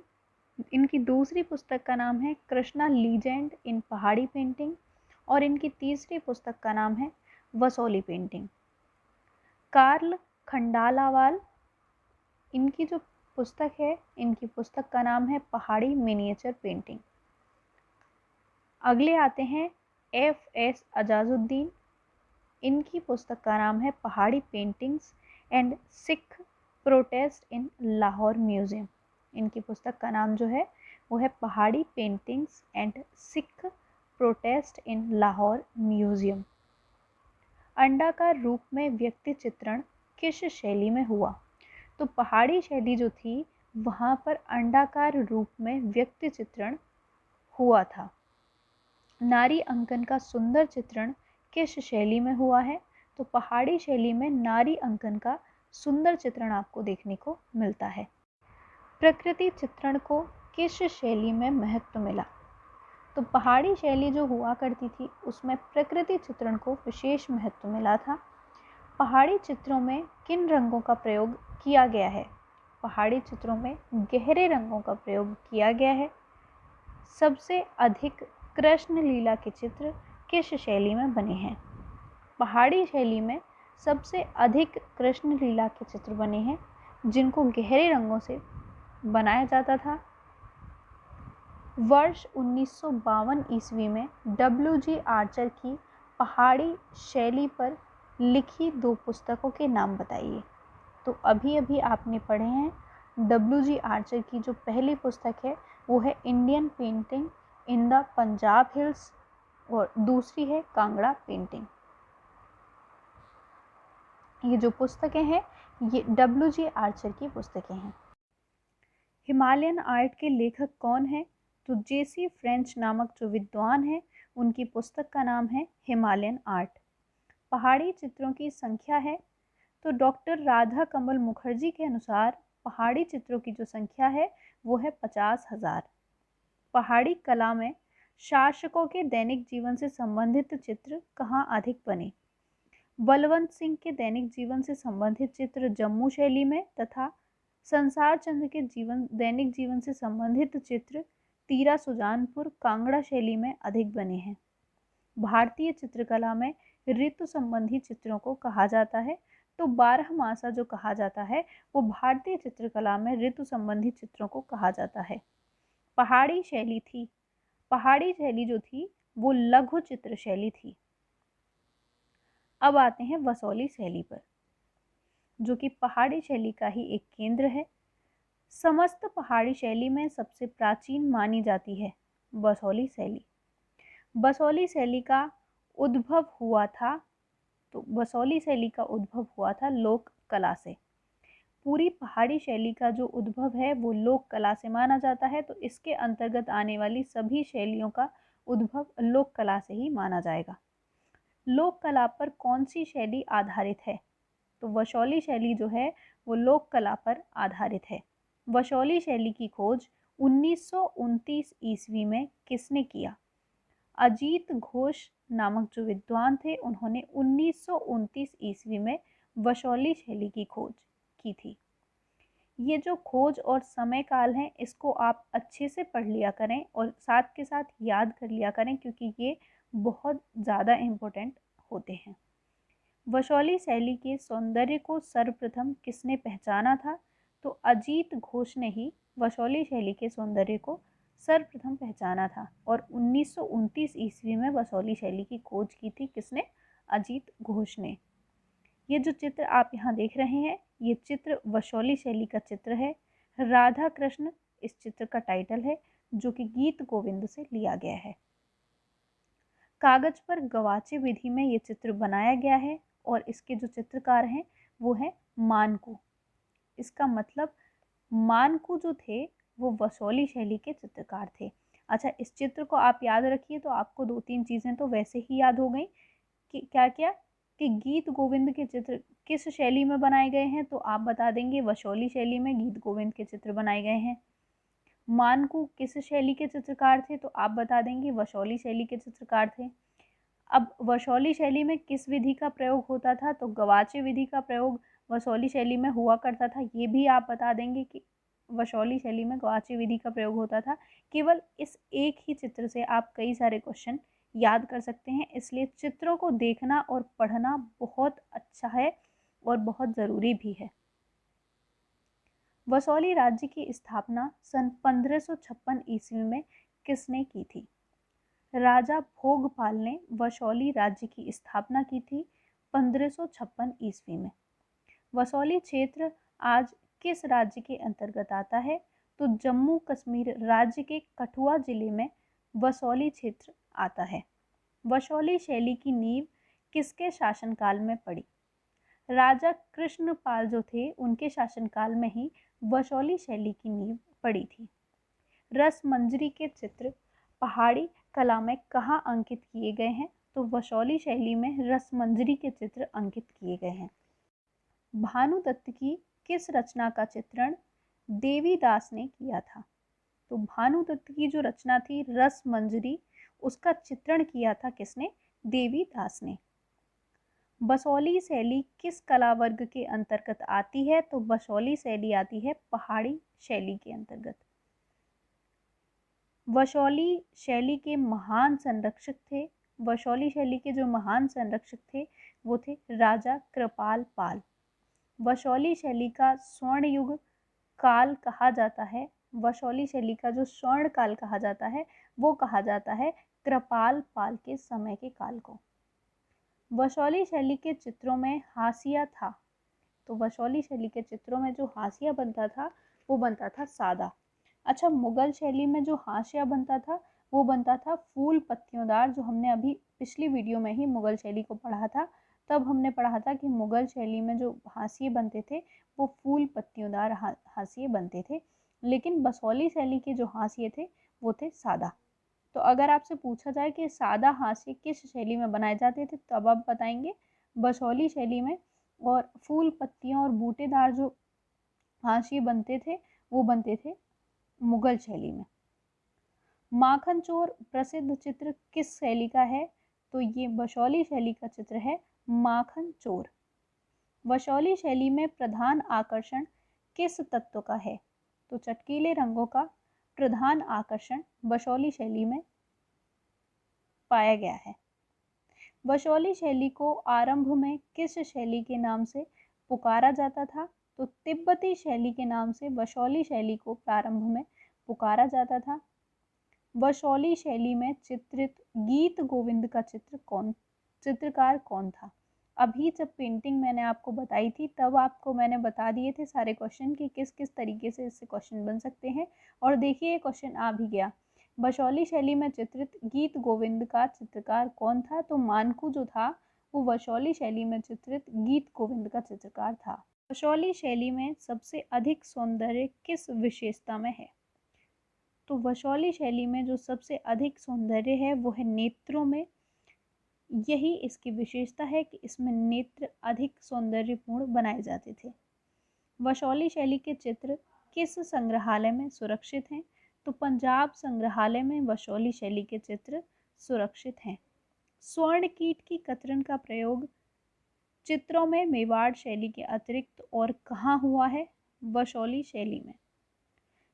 इनकी दूसरी पुस्तक का नाम है कृष्णा लीजेंड इन पहाड़ी पेंटिंग, और इनकी तीसरी पुस्तक का नाम है वसोली पेंटिंग। कार्ल खंडालावाल इनकी जो पुस्तक है इनकी पुस्तक का नाम है पहाड़ी मिनिएचर पेंटिंग। अगले आते हैं FS अजाजुद्दीन। इनकी पुस्तक का नाम है पहाड़ी paintings and Sikh protest in Lahore museum. इनकी पुस्तक का नाम जो है वो है पहाड़ी paintings and Sikh protest in Lahore museum. अंडाकार रूप में व्यक्ति चित्रण किस शैली में हुआ? तो पहाड़ी शैली जो थी वहाँ पर अंडाकार रूप में व्यक्ति चित्रण हुआ था। नारी अंकन का सुंदर चित्रण किस शैली में हुआ है? तो पहाड़ी शैली में नारी अंकन का सुंदर चित्रण आपको देखने को मिलता है। प्रकृति चित्रण को किस शैली में महत्व मिला? तो पहाड़ी शैली जो हुआ करती थी उसमें प्रकृति चित्रण को विशेष महत्व मिला था। पहाड़ी चित्रों में किन रंगों का प्रयोग किया गया है? पहाड़ी चित्रों में गहरे रंगों का प्रयोग किया गया है। सबसे अधिक कृष्ण लीला के चित्र किस शैली में बने हैं? पहाड़ी शैली में सबसे अधिक कृष्ण लीला के चित्र बने हैं जिनको गहरे रंगों से बनाया जाता था। वर्ष 1952 ईस्वी में W.G. आर्चर की पहाड़ी शैली पर लिखी 2 पुस्तकों के नाम बताइए। तो अभी अभी आपने पढ़े हैं W.G. आर्चर की जो पहली पुस्तक है वो है Indian painting in the Punjab hills और दूसरी है कांगड़ा पेंटिंग। ये जो पुस्तकें हैं ये W.G. आर्चर की पुस्तकें हैं। हिमालयन आर्ट के लेखक कौन है? तो J.C. फ्रेंच नामक जो विद्वान है उनकी पुस्तक का नाम है हिमालयन आर्ट। पहाड़ी चित्रों की संख्या है तो डॉक्टर राधा कमल मुखर्जी के अनुसार पहाड़ी चित्रों की जो संख्या है वो है 50,000। पहाड़ी कला में शासकों के दैनिक जीवन से संबंधित चित्र कहाँ अधिक बने? बलवंत सिंह के दैनिक जीवन से संबंधित चित्र जम्मू शैली में तथा संसार चंद्र के दैनिक जीवन से संबंधित चित्र तीरा सुजानपुर कांगड़ा शैली में अधिक बने हैं। भारतीय चित्रकला में ऋतु संबंधी चित्रों को कहा जाता है तो 12 मासा जो कहा जाता है वो भारतीय चित्रकला में ऋतु संबंधी चित्रों को कहा जाता है। पहाड़ी शैली थी, पहाड़ी शैली जो थी वो लघु चित्र शैली थी। अब आते हैं वसौली शैली पर जो कि पहाड़ी शैली का ही एक केंद्र है। समस्त पहाड़ी शैली में सबसे प्राचीन मानी जाती है वसौली शैली। वसौली शैली का उद्भव हुआ था तो वसौली शैली का उद्भव हुआ था लोक कला से। पूरी पहाड़ी शैली का जो उद्भव है वो लोक कला से माना जाता है तो इसके अंतर्गत आने वाली सभी शैलियों का उद्भव लोक कला से ही माना जाएगा। लोक कला पर कौन सी शैली आधारित है? तो वसौली शैली जो है वो लोक कला पर आधारित है। वसौली शैली की खोज 1929 ईस्वी में किसने किया? अजीत घोष नामक जो विद्वान थे उन्होंने 1929 ईस्वी में वसौली शैली की खोज की थी। ये जो खोज और समय काल है इसको आप अच्छे से पढ़ लिया करें और साथ के साथ याद कर लिया करें क्योंकि ये बहुत ज़्यादा इम्पोर्टेंट होते हैं। वसौली शैली के सौंदर्य को सर्वप्रथम किसने पहचाना था? तो अजीत घोष ने ही वसौली शैली के सौंदर्य को सर्वप्रथम पहचाना था और 1929 ईस्वी में वसौली शैली की खोज की थी। किसने? अजीत घोष ने। ये जो चित्र आप यहाँ देख रहे हैं ये चित्र वसौली शैली का चित्र है। राधा कृष्ण इस चित्र का टाइटल है जो कि गीत गोविंद से लिया गया है। कागज पर गवाचे विधि में ये चित्र बनाया गया है और इसके जो चित्रकार हैं वो है मानकू। इसका मतलब मानकू जो थे वो वसौली शैली के चित्रकार थे। अच्छा, इस चित्र को आप याद रखिए तो आपको 2-3 चीज़ें तो वैसे ही याद हो गई कि क्या क्या कि गीत गोविंद के चित्र किस शैली में बनाए गए हैं तो आप बता देंगे वसौली शैली में गीत गोविंद के चित्र बनाए गए हैं। मानकू किस शैली के चित्रकार थे तो आप बता देंगे वसौली शैली के चित्रकार थे। अब वसौली शैली में किस विधि का प्रयोग होता था तो गवाचे विधि का प्रयोग वसौली शैली में हुआ करता था। ये भी आप बता देंगे कि वसौली शैली में गवाचे विधि का प्रयोग होता था। केवल इस एक ही चित्र से आप कई सारे क्वेश्चन याद कर सकते हैं, इसलिए चित्रों को देखना और पढ़ना बहुत अच्छा है और बहुत ज़रूरी भी है। वसौली राज्य की स्थापना सन 1556 ईस्वी में किसने की थी? राजा भोगपाल ने वसौली राज्य की स्थापना की थी 1556 ईस्वी में। वसौली क्षेत्र आज किस राज्य के अंतर्गत आता है? तो जम्मू कश्मीर राज्य के कठुआ जिले में वसौली क्षेत्र आता है। वसौली शैली की नींव किसके शासनकाल में पड़ी? राजा कृष्णपाल जो थे उनके शासनकाल में ही वसौली शैली की नींव पड़ी थी। रसमंजरी के चित्र पहाड़ी कला में कहाँ अंकित किए गए हैं? तो वसौली शैली में रसमंजरी के चित्र अंकित किए गए हैं। भानुदत्त की किस रचना का चित्रण देवीदास ने किया था? तो भानुदत्त की जो रचना थी रसमंजरी, उसका चित्रण किया था किसने? देवीदास ने। बसौली शैली किस कला वर्ग के अंतर्गत आती है? तो बसौली शैली आती है पहाड़ी शैली के अंतर्गत। वसौली शैली के महान संरक्षक थे, वसौली शैली के जो महान संरक्षक थे वो थे राजा कृपाल पाल। वसौली शैली का स्वर्ण युग काल कहा जाता है, वसौली शैली का जो स्वर्ण काल कहा जाता है वो कहा जाता है कृपाल पाल के समय के काल को। वसौली शैली के चित्रों में हाशिया था, तो वसौली शैली के चित्रों में जो हाशिया बनता था वो बनता था सादा। अच्छा, मुगल शैली में जो हाशिया बनता था वो बनता था फूल पत्तियोंदार। जो हमने अभी पिछली वीडियो में ही मुगल शैली को पढ़ा था, तब हमने पढ़ा था कि मुगल शैली में जो हाशिए बनते थे वो फूल पत्तियोंदार हाशिए बनते थे, लेकिन बसौली शैली के जो हाशिए थे वो थे सादा। तो अगर आपसे पूछा जाए कि सादा हाशिए किस शैली में बनाए जाते थे, तब आप बताएंगे बसौली शैली में, और फूल पत्तियां और बूटेदार जो हाशिए बनते थे वो बनते थे मुगल शैली में। माखन चोर प्रसिद्ध चित्र किस शैली का है? तो ये वसौली शैली का चित्र है माखन चोर। वसौली शैली में प्रधान आकर्षण किस तत्व का है? तो चटकीले रंगों का प्रधान आकर्षण वसौली शैली में पाया गया है। वसौली शैली को आरंभ में किस शैली के नाम से पुकारा जाता था? तो तिब्बती शैली के नाम से वसौली शैली को प्रारंभ में पुकारा जाता था। वसौली शैली में चित्रित गीत गोविंद का चित्रकार कौन था? अभी जब पेंटिंग मैंने आपको बताई थी तब आपको मैंने बता दिए थे सारे क्वेश्चन कि किस किस तरीके से इससे क्वेश्चन बन सकते हैं, और देखिए क्वेश्चन आ भी गया। वसौली शैली में चित्रित गीत गोविंद का चित्रकार कौन था? तो मानकू जो था वो वसौली शैली में चित्रित गीत गोविंद का चित्रकार था। वसौली शैली में सबसे अधिक सौंदर्य किस विशेषता में है? तो वसौली शैली में जो सबसे अधिक सौंदर्य है वो है नेत्रों में। यही इसकी विशेषता है कि इसमें नेत्र अधिक सौंदर्यपूर्ण बनाए जाते थे। वसौली शैली के चित्र किस संग्रहालय में सुरक्षित हैं? तो पंजाब संग्रहालय में वसौली शैली के चित्र सुरक्षित हैं। स्वर्ण कीट की कतरन का प्रयोग चित्रों में मेवाड़ शैली के अतिरिक्त और कहाँ हुआ है? वसौली शैली में।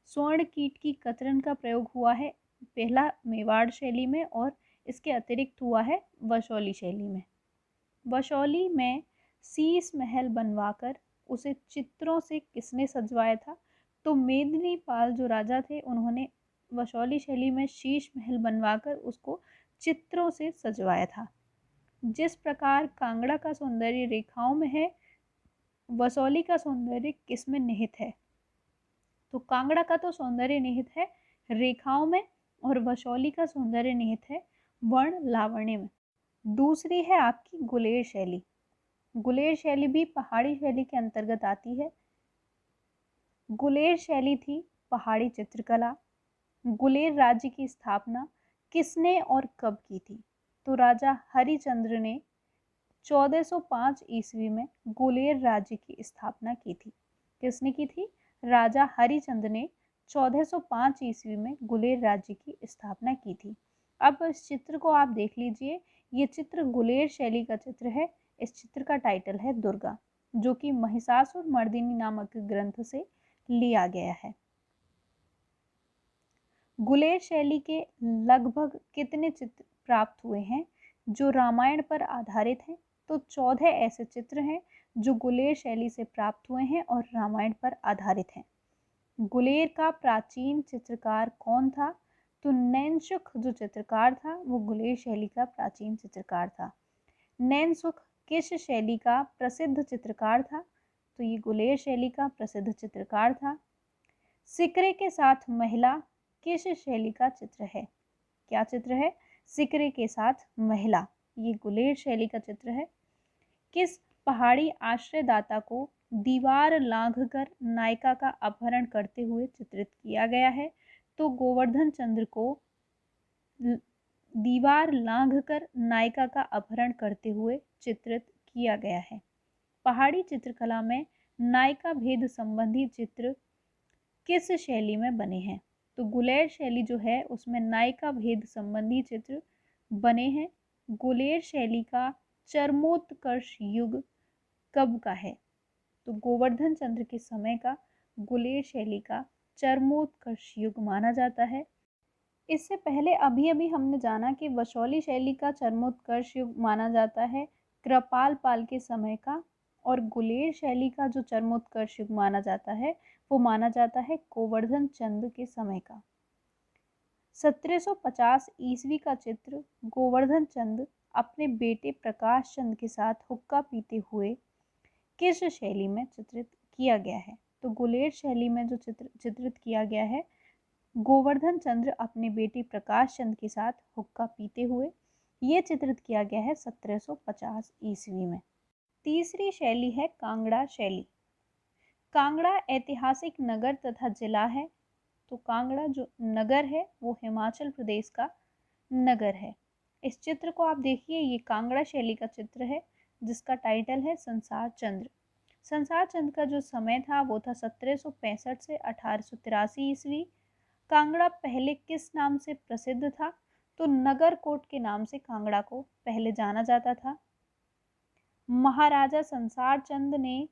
स्वर्ण कीट की कतरन का प्रयोग हुआ है पहला मेवाड़ शैली में, और इसके अतिरिक्त हुआ है वसौली शैली में। वसौली में शीश महल बनवाकर उसे चित्रों से किसने सजवाया था? तो मेदिनी पाल जो राजा थे उन्होंने वसौली शैली में शीश महल बनवाकर उसको चित्रों से सजवाया था। जिस प्रकार कांगड़ा का सौंदर्य रेखाओं में है, वसौली का सौंदर्य किसमें निहित है? तो कांगड़ा का तो सौंदर्य निहित है रेखाओं में, और वसौली का सौंदर्य निहित है वर्ण लावण्य में। दूसरी है आपकी गुलेर शैली। गुलेर शैली भी पहाड़ी शैली के अंतर्गत आती है। गुलेर शैली थी पहाड़ी चित्रकला। गुलेर राज्य की स्थापना किसने और कब की थी? तो राजा हरिचंद्र ने 1405 ईस्वी में गुलेर राज्य की स्थापना की थी। किसने की थी? राजा हरिचंद्र ने 1405 ईस्वी में गुलेर राज्य की स्थापना की थी। अब इस चित्र को आप देख लीजिए, ये चित्र गुलेर शैली का चित्र है। इस चित्र का टाइटल है दुर्गा, जो कि महिषासुर मर्दिनी नामक ग्रंथ से लिया गया है। गुलेर शैली के लगभग कितने चित्र प्राप्त हुए हैं जो रामायण पर आधारित हैं? तो 14 ऐसे चित्र हैं जो गुलेर शैली से प्राप्त हुए हैं और रामायण पर आधारित हैं। गुलेर का प्राचीन चित्रकार कौन था? तो नैनसुख जो चित्रकार था वो गुलेर शैली का प्राचीन चित्रकार था। नैनसुख किस शैली का प्रसिद्ध चित्रकार था? तो ये गुलेर शैली का प्रसिद्ध चित्रकार था। सिकरे के साथ महिला किस शैली का चित्र है? क्या चित्र है? सिकरे के साथ महिला, ये गुलेर शैली का चित्र है। किस पहाड़ी आश्रयदाता को दीवार लांघकर नायिका का अपहरण करते हुए चित्रित किया गया है? तो गोवर्धन चंद्र को दीवार लांघकर नायिका का अपहरण करते हुए चित्रित किया गया है। पहाड़ी चित्रकला में नायिका भेद संबंधी चित्र किस शैली में बने हैं? तो गुलेर शैली जो है उसमें नायिका भेद संबंधी चित्र बने हैं। गुलेर शैली का चरमोत्कर्ष युग कब का है? तो गोवर्धन चंद्र के समय का गुलेर शैली का चरमोत्कर्ष युग माना जाता है। इससे पहले अभी अभी हमने जाना कि वशौली शैली का चरमोत्कर्ष युग माना जाता है कृपाल पाल के समय का, और गुलेर शैली का जो चरमोत्कर्ष युग माना जाता है वो माना जाता है गोवर्धन चंद्र के समय का। 1750 ईस्वी का चित्र गोवर्धन चंद्र अपने बेटे प्रकाश चंद के साथ हुक्का पीते हुए किस शैली में चित्रित किया गया है? तो गुलेर शैली में जो चित्रित किया गया है गोवर्धन चंद्र अपने बेटे प्रकाश चंद के साथ हुक्का पीते हुए, ये चित्रित किया गया है 1750 ईस्वी में। तीसरी शैली है कांगड़ा शैली। कांगड़ा ऐतिहासिक नगर तथा जिला है। तो कांगड़ा जो नगर है वो हिमाचल प्रदेश का नगर है। इस चित्र को आप देखिए, ये कांगड़ा शैली का चित्र है जिसका टाइटल है संसार चंद्र। संसार चंद्र का जो समय था वो था 1765 से 1883 ईस्वी। कांगड़ा पहले किस नाम से प्रसिद्ध था? तो नगरकोट के नाम से कांगड़ा को पहले जाना जाता था। महाराजा संसार चंद ने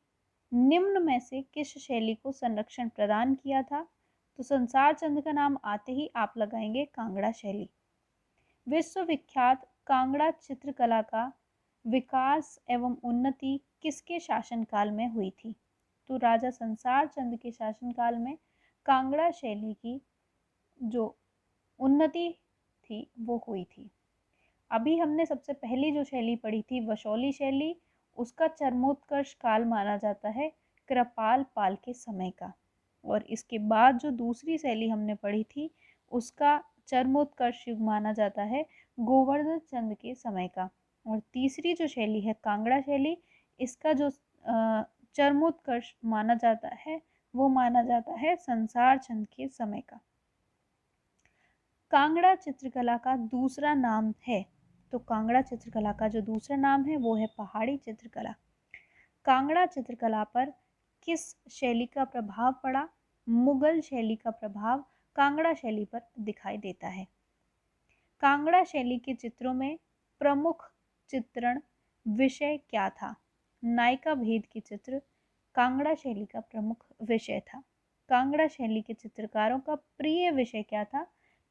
निम्न में से किस शैली को संरक्षण प्रदान किया था? तो संसार चंद का नाम आते ही आप लगाएंगे कांगड़ा शैली। विश्वविख्यात कांगड़ा चित्रकला का विकास एवं उन्नति किसके शासनकाल में हुई थी? तो राजा संसार चंद के शासनकाल में कांगड़ा शैली की जो उन्नति थी वो हुई थी। अभी हमने सबसे पहली जो शैली पढ़ी थी वशौली शैली, उसका चरमोत्कर्ष काल माना जाता है कृपाल पाल के समय का, और इसके बाद जो दूसरी शैली हमने पढ़ी थी उसका चरमोत्कर्ष युग माना जाता है गोवर्धन चंद के समय का। और तीसरी जो शैली है कांगड़ा शैली, इसका जो चरमोत्कर्ष माना जाता है वो माना जाता है संसार चंद के समय का। कांगड़ा चित्रकला का दूसरा नाम है, तो कांगड़ा चित्रकला का जो दूसरा नाम है वो है पहाड़ी चित्रकला। कांगड़ा चित्रकला पर किस शैली का प्रभाव पड़ा? मुगल शैली का प्रभाव कांगड़ा शैली पर दिखाई देता है। कांगड़ा शैली के चित्रों में प्रमुख चित्रण विषय क्या था? नायिका भेद के चित्र कांगड़ा शैली का प्रमुख विषय था। कांगड़ा शैली के चित्रकारों का प्रिय विषय क्या था?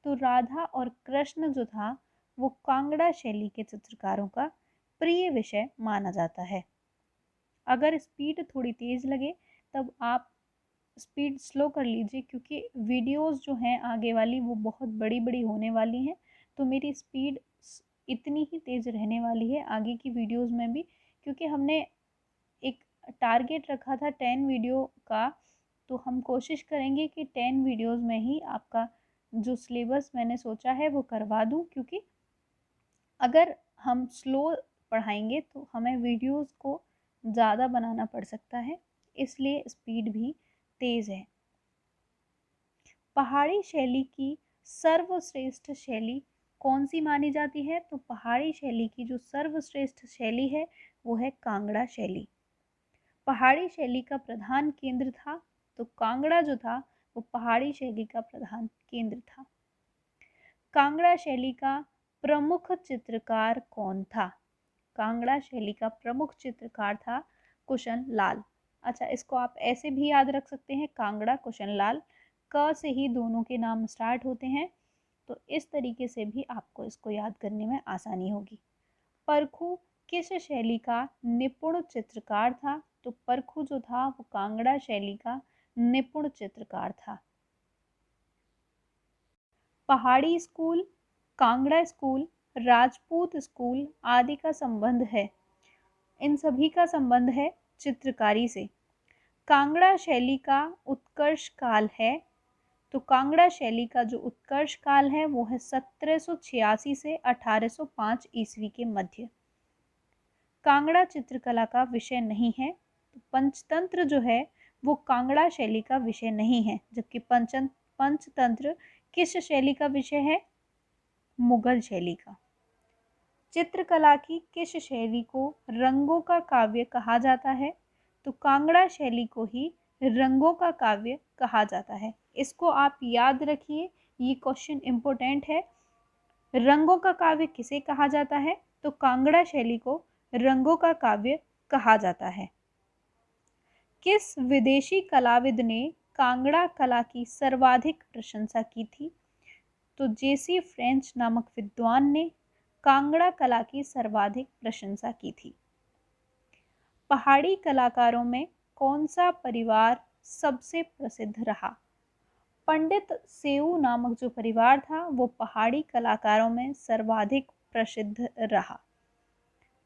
तो राधा और कृष्ण जो था वो कांगड़ा शैली के चित्रकारों का प्रिय विषय माना जाता है। अगर स्पीड थोड़ी तेज़ लगे तब आप स्पीड स्लो कर लीजिए, क्योंकि वीडियोस जो हैं आगे वाली वो बहुत बड़ी बड़ी होने वाली हैं, तो मेरी स्पीड इतनी ही तेज़ रहने वाली है आगे की वीडियोस में भी, क्योंकि हमने एक टारगेट रखा था 10 वीडियो का, तो हम कोशिश करेंगे कि 10 वीडियोस में ही आपका जो सिलेबस मैंने सोचा है वो करवा दूं, क्योंकि अगर हम स्लो पढ़ाएंगे तो हमें वीडियोस को ज़्यादा बनाना पड़ सकता है, इसलिए स्पीड भी तेज़ है। पहाड़ी शैली की सर्वश्रेष्ठ शैली कौन सी मानी जाती है? तो पहाड़ी शैली की जो सर्वश्रेष्ठ शैली है वो है कांगड़ा शैली। पहाड़ी शैली का प्रधान केंद्र था, तो कांगड़ा जो था वो पहाड़ी शैली का प्रधान केंद्र था। कांगड़ा शैली का प्रमुख चित्रकार कौन था? कांगड़ा शैली का प्रमुख चित्रकार था कुशन लाल। अच्छा, इसको आप ऐसे भी याद रख सकते हैं, कांगड़ा कुशन लाल, क से ही दोनों के नाम स्टार्ट होते हैं, तो इस तरीके से भी आपको इसको याद करने में आसानी होगी। परखू किस शैली का निपुण चित्रकार था? तो परखू जो था वो कांगड़ा शैली का निपुण चित्रकार था। पहाड़ी school, Kangra school, Rajput school आदि का संबंध है, इन सभी का संबंध है चित्रकारी से। कांगड़ा शैली का उत्कर्ष काल है तो कांगड़ा शैली का जो उत्कर्ष काल है वो है 1786 से 1805 ईस्वी के मध्य। कांगड़ा चित्रकला का विषय नहीं है। तो पंचतंत्र जो है वो कांगड़ा शैली का विषय नहीं है, जबकि पंचतंत्र किस शैली का विषय है? मुगल शैली का। चित्रकला की किस शैली को रंगों का काव्य कहा जाता है? तो कांगड़ा शैली को ही रंगों का काव्य कहा जाता है। इसको आप याद रखिए, ये क्वेश्चन इम्पोर्टेंट है। रंगों का काव्य किसे कहा जाता है? तो कांगड़ा शैली को रंगों का काव्य कहा जाता है। किस विदेशी कलाविद ने कांगड़ा कला की सर्वाधिक प्रशंसा की थी? तो जेसी फ्रेंच नामक विद्वान ने कांगड़ा कला की सर्वाधिक प्रशंसा की थी। पहाड़ी कलाकारों में कौन सा परिवार सबसे प्रसिद्ध रहा? पंडित सेऊ नामक जो परिवार था वो पहाड़ी कलाकारों में सर्वाधिक प्रसिद्ध रहा।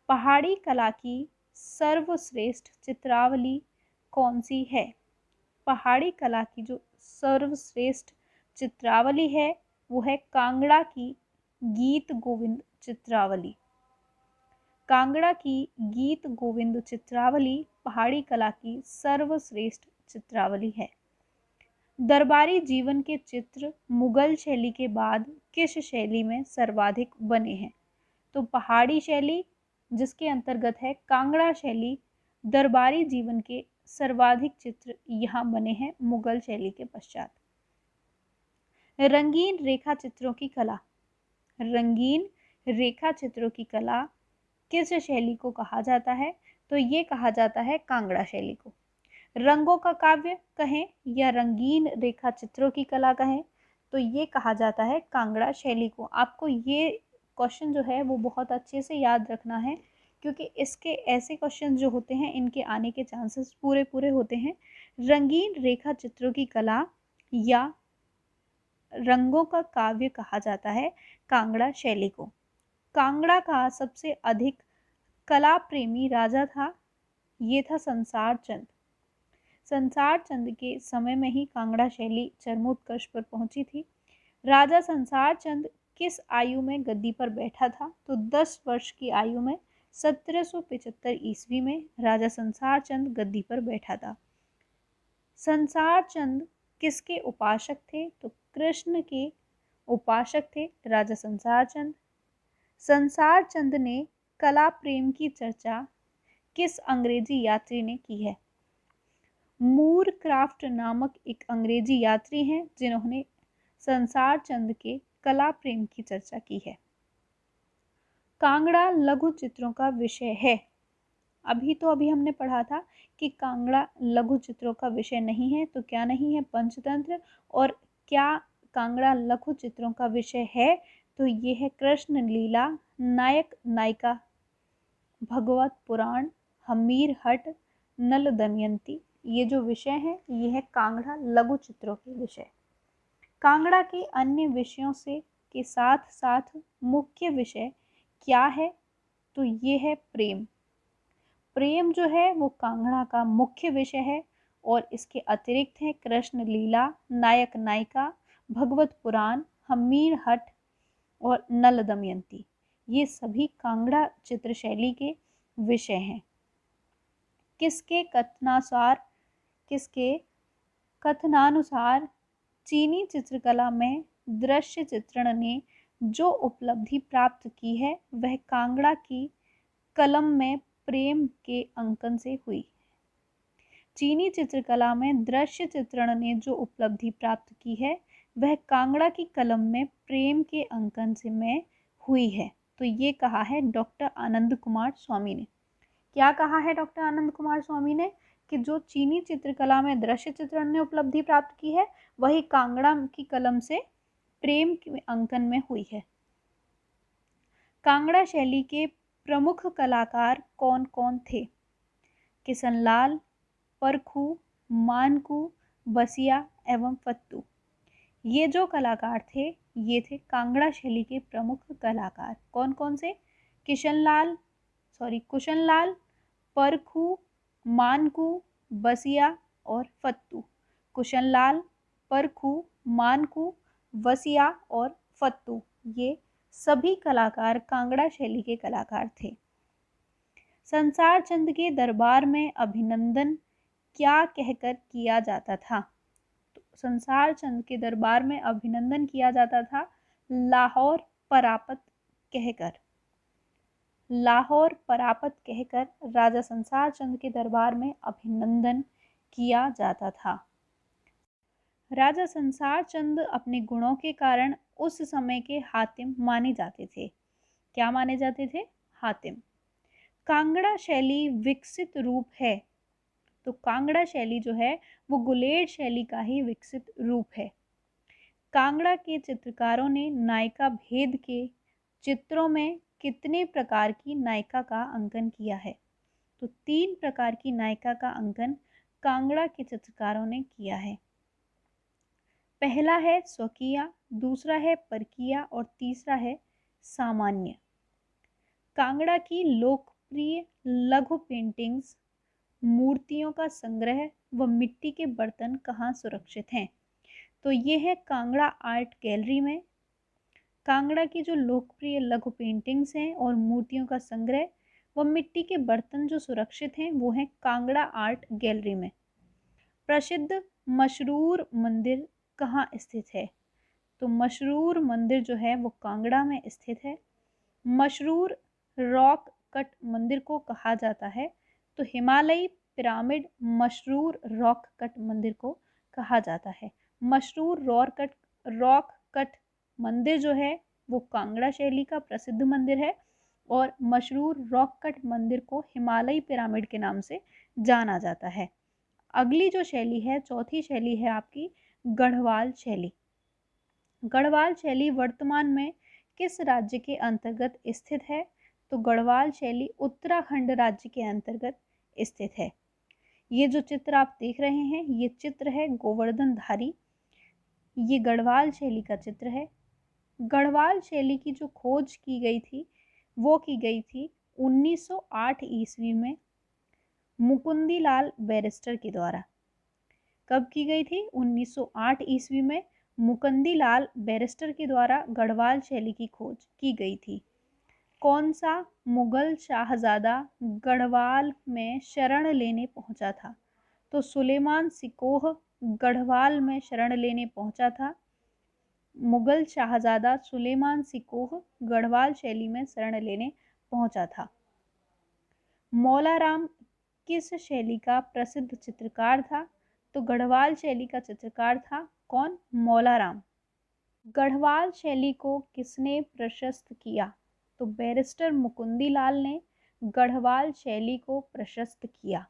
पहाड़ी कला की सर्वश्रेष्ठ चित्रावली कौन सी है? पहाड़ी कला की जो सर्वश्रेष्ठ चित्रावली है वो है कांगड़ा की गीत गोविंद चित्रावली। कांगड़ा की गीत गोविंद चित्रावली पहाड़ी कला की सर्वश्रेष्ठ चित्रावली है। दरबारी जीवन के चित्र मुगल शैली के बाद किस शैली में सर्वाधिक बने हैं? तो पहाड़ी शैली, जिसके अंतर्गत है कांगड़ा शैली, दरबारी जीवन के सर्वाधिक चित्र यहाँ बने हैं मुगल शैली के पश्चात। रंगीन रेखा चित्रों की कला, रंगीन रेखा चित्रों की कला किस शैली को कहा जाता है? तो ये कहा जाता है कांगड़ा शैली को। रंगों का काव्य कहें या रंगीन रेखा चित्रों की कला कहें तो ये कहा जाता है कांगड़ा शैली को। आपको ये क्वेश्चन जो है वो बहुत अच्छे से याद रखना है, क्योंकि इसके ऐसे क्वेश्चन जो होते हैं इनके आने के चांसेस पूरे होते हैं। रंगीन रेखा चित्रों की कला या रंगों का काव्य कहा जाता है कांगड़ा शैली को। कांगड़ा का सबसे अधिक कला प्रेमी राजा था, ये था संसार चंद। संसार चंद के समय में ही कांगड़ा शैली चरमोत्कर्ष पर पहुंची थी। राजा संसार चंद किस आयु में गद्दी पर बैठा था? तो 10 वर्ष की आयु में 1775 ईस्वी में राजा संसार चंद गद्दी पर बैठा था। संसार चंद किसके उपासक थे? तो कृष्ण के उपासक थे राजा संसार चंद। संसार चंद ने कला प्रेम की चर्चा किस अंग्रेजी यात्री ने की है? मूर क्राफ्ट नामक एक अंग्रेजी यात्री हैं जिन्होंने संसार चंद के कला प्रेम की चर्चा की है। कांगड़ा लघु चित्रों का विषय है। अभी हमने पढ़ा था कि कांगड़ा लघु चित्रों का विषय नहीं है, तो क्या नहीं है? पंचतंत्र। और क्या कांगड़ा लघु चित्रों का विषय है? तो ये है कृष्ण लीला, नायक नायिका, भगवत पुराण, हमीर हट, नल दमयंती। ये जो विषय है ये है कांगड़ा लघु चित्रों के विषय। कांगड़ा के अन्य विषयों से के साथ साथ मुख्य विषय क्या है? तो ये है प्रेम। प्रेम जो है वो कांगड़ा का मुख्य विषय है, और इसके अतिरिक्त है कृष्ण लीला, नायक नायिका, भगवत पुराण, हमीर हट और नल दमयंती। ये सभी कांगड़ा चित्र शैली के विषय हैं। किसके कथनानुसार चीनी चित्रकला में दृश्य चित्रण ने जो उपलब्धि प्राप्त की है वह कांगड़ा की कलम में प्रेम के अंकन से हुई। चीनी चित्रकला में दृश्य चित्रण ने जो उपलब्धि प्राप्त की है वह कांगड़ा की कलम में प्रेम के अंकन से में हुई है। तो ये कहा है डॉक्टर आनंद कुमार स्वामी ने। क्या कहा है डॉक्टर आनंद कुमार स्वामी ने? कि जो चीनी चित्रकला में दृश्य चित्रण ने उपलब्धि प्राप्त की है वही कांगड़ा की कलम से प्रेम के अंकन में हुई है। कांगड़ा शैली के प्रमुख कलाकार कौन कौन थे? किशनलाल, परखू, मानकू, बसिया एवं फत्तू। ये जो कलाकार थे ये थे कांगड़ा शैली के प्रमुख कलाकार। कौन कौन से? कुशनलाल, परखू, मानकू, बसिया और फत्तू। कुशनलाल, परखू, मानकू, वसिया और फत्तू, ये सभी कलाकार कांगड़ा शैली के कलाकार थे। संसार चंद के दरबार में अभिनंदन क्या कहकर किया जाता था? तो संसार चंद के दरबार में अभिनंदन किया जाता था लाहौर परापत कहकर। लाहौर परापत कहकर राजा संसार चंद के दरबार में अभिनंदन किया जाता था। राजा संसार चंद अपने गुणों के कारण उस समय के हातिम माने जाते थे। क्या माने जाते थे? हातिम। कांगड़ा शैली विकसित रूप है, तो कांगड़ा शैली जो है वो गुलेर शैली का ही विकसित रूप है। कांगड़ा के चित्रकारों ने नायिका भेद के चित्रों में कितने प्रकार की नायिका का अंकन किया है? तो 3 प्रकार की नायिका का अंकन कांगड़ा के चित्रकारों ने किया है। पहला है स्वकीय, दूसरा है परकीय और तीसरा है सामान्य। कांगड़ा की लोकप्रिय लघु पेंटिंग्स, मूर्तियों का संग्रह व मिट्टी के बर्तन कहाँ सुरक्षित हैं? तो ये है कांगड़ा आर्ट गैलरी में। कांगड़ा की जो लोकप्रिय लघु पेंटिंग्स हैं और मूर्तियों का संग्रह व मिट्टी के बर्तन जो सुरक्षित हैं वो हैं कांगड़ा आर्ट गैलरी में। प्रसिद्ध मशरूर मंदिर कहाँ स्थित है? तो मशरूर मंदिर जो है वो कांगड़ा में स्थित है। मशरूर रॉक कट मंदिर को कहा जाता है, तो हिमालयी पिरामिड मशरूर रॉक कट मंदिर को कहा जाता है। मशरूर रॉक कट मंदिर जो है वो कांगड़ा शैली का प्रसिद्ध मंदिर है और मशरूर रॉक कट मंदिर को हिमालयी पिरामिड के नाम से जाना जाता है। अगली जो शैली है, चौथी शैली है आपकी गढ़वाल शैली। गढ़वाल शैली वर्तमान में किस राज्य के अंतर्गत स्थित है? तो गढ़वाल शैली उत्तराखंड राज्य के अंतर्गत स्थित है। ये जो चित्र आप देख रहे हैं ये चित्र है गोवर्धन धारी, ये गढ़वाल शैली का चित्र है। गढ़वाल शैली की जो खोज की गई थी वो की गई थी 1908 ईस्वी में मुकुंदीलाल बैरिस्टर के द्वारा। कब की गई थी? 1908 ईस्वी में मुकुंदीलाल बैरिस्टर के द्वारा गढ़वाल शैली की खोज की गई थी। कौन सा मुगल शाहजादा गढ़वाल में शरण लेने पहुंचा था? तो सुलेमान सिकोह गढ़वाल में शरण लेने पहुंचा था। मुगल शाहजादा सुलेमान सिकोह गढ़वाल शैली में शरण लेने पहुंचा था। मौलाराम किस शैली का प्रसिद्ध चित्रकार था? तो गढ़वाल शैली का चित्रकार था कौन? मौलाराम। गढ़वाल शैली को किसने प्रशस्त किया? तो बैरिस्टर मुकुंदीलाल ने गढ़वाल शैली को प्रशस्त किया।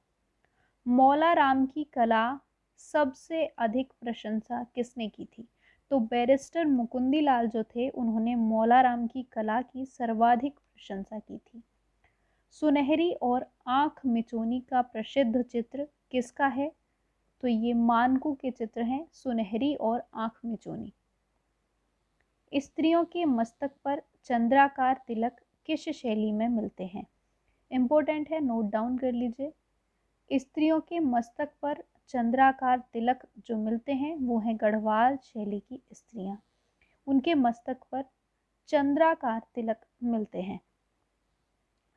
मौलाराम की कला सबसे अधिक प्रशंसा किसने की थी? तो बैरिस्टर मुकुंदीलाल जो थे उन्होंने मौलाराम की कला की सर्वाधिक प्रशंसा की थी। सुनहरी और आँख मिचोनी का प्रसिद्ध चित्र किसका है? तो ये मानकू के चित्र हैं, सुनहरी और आँख मिचोनी। स्त्रियों के मस्तक पर चंद्राकार तिलक किस शैली में मिलते हैं? इम्पोर्टेंट है, नोट डाउन कर लीजिए। स्त्रियों के मस्तक पर चंद्राकार तिलक जो मिलते हैं वो हैं गढ़वाल शैली की स्त्रियां, उनके मस्तक पर चंद्राकार तिलक मिलते हैं।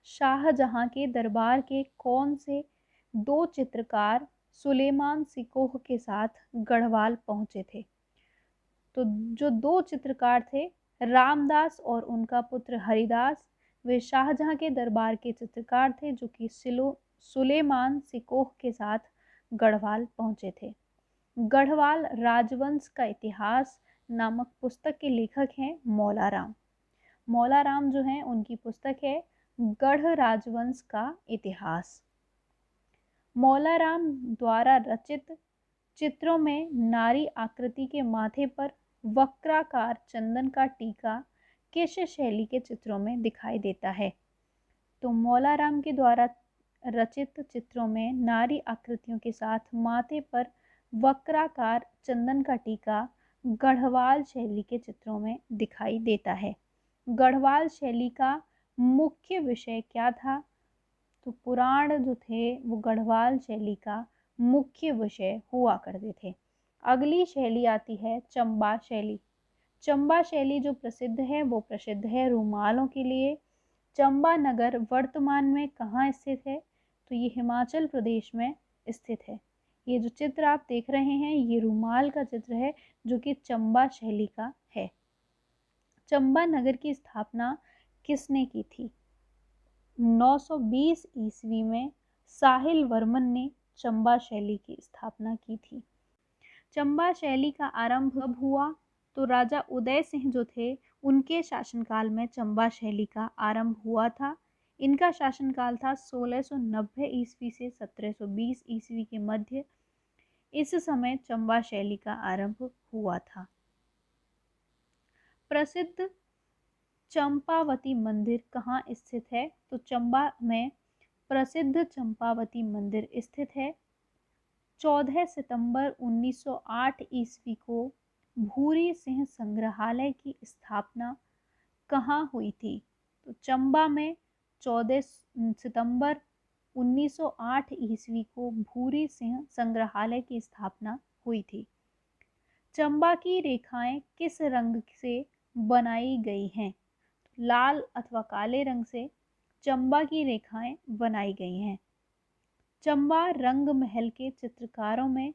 शाहजहां के दरबार के कौन से 2 चित्रकार सुलेमान सिकोह के साथ गढ़वाल पहुंचे थे? तो जो 2 चित्रकार थे रामदास और उनका पुत्र हरिदास, वे शाहजहां के दरबार के चित्रकार थे जो कि सुलेमान सिकोह के साथ गढ़वाल पहुंचे थे। गढ़वाल राजवंश का इतिहास नामक पुस्तक के लेखक हैं मौलाराम। मौलाराम जो हैं उनकी पुस्तक है गढ़ राजवंश का इतिहास। मौलाराम द्वारा रचित चित्रों में नारी आकृति के माथे पर वक्राकार चंदन का टीका किस शैली के चित्रों में दिखाई देता है? तो मौलाराम के द्वारा रचित चित्रों में नारी आकृतियों के साथ माथे पर वक्राकार चंदन का टीका गढ़वाल शैली के चित्रों में दिखाई देता है। गढ़वाल शैली का मुख्य विषय क्या था? तो पुराण जो थे वो गढ़वाल शैली का मुख्य विषय हुआ करते थे। अगली शैली आती है चंबा शैली। चंबा शैली जो प्रसिद्ध है वो प्रसिद्ध है रुमालों के लिए। चंबा नगर वर्तमान में कहाँ स्थित है? तो ये हिमाचल प्रदेश में स्थित है। ये जो चित्र आप देख रहे हैं ये रुमाल का चित्र है जो कि चंबा शैली का है। चंबा नगर की स्थापना किसने की थी? 920 ईस्वी में साहिल वर्मन ने चंबा शैली की स्थापना की थी। चंबा शैली का आरंभ कब हुआ? तो राजा उदय सिंह जो थे उनके शासनकाल में चंबा शैली का आरंभ हुआ था। इनका शासनकाल था 1690 ईस्वी से 1720 ईस्वी के मध्य। इस समय चंबा शैली का आरंभ हुआ था। प्रसिद्ध चंपावती मंदिर कहाँ स्थित है? तो चंबा में प्रसिद्ध चंपावती मंदिर स्थित है। 14 सितंबर 1908 ईस्वी को भूरी सिंह संग्रहालय की स्थापना कहाँ हुई थी? तो चंबा में 14 सितंबर 1908 ईस्वी को भूरी सिंह संग्रहालय की स्थापना हुई थी। चंबा की रेखाएं किस रंग से बनाई गई हैं? लाल अथवा काले रंग से चंबा की रेखाएं बनाई गई हैं। चंबा रंग महल के चित्रकारों में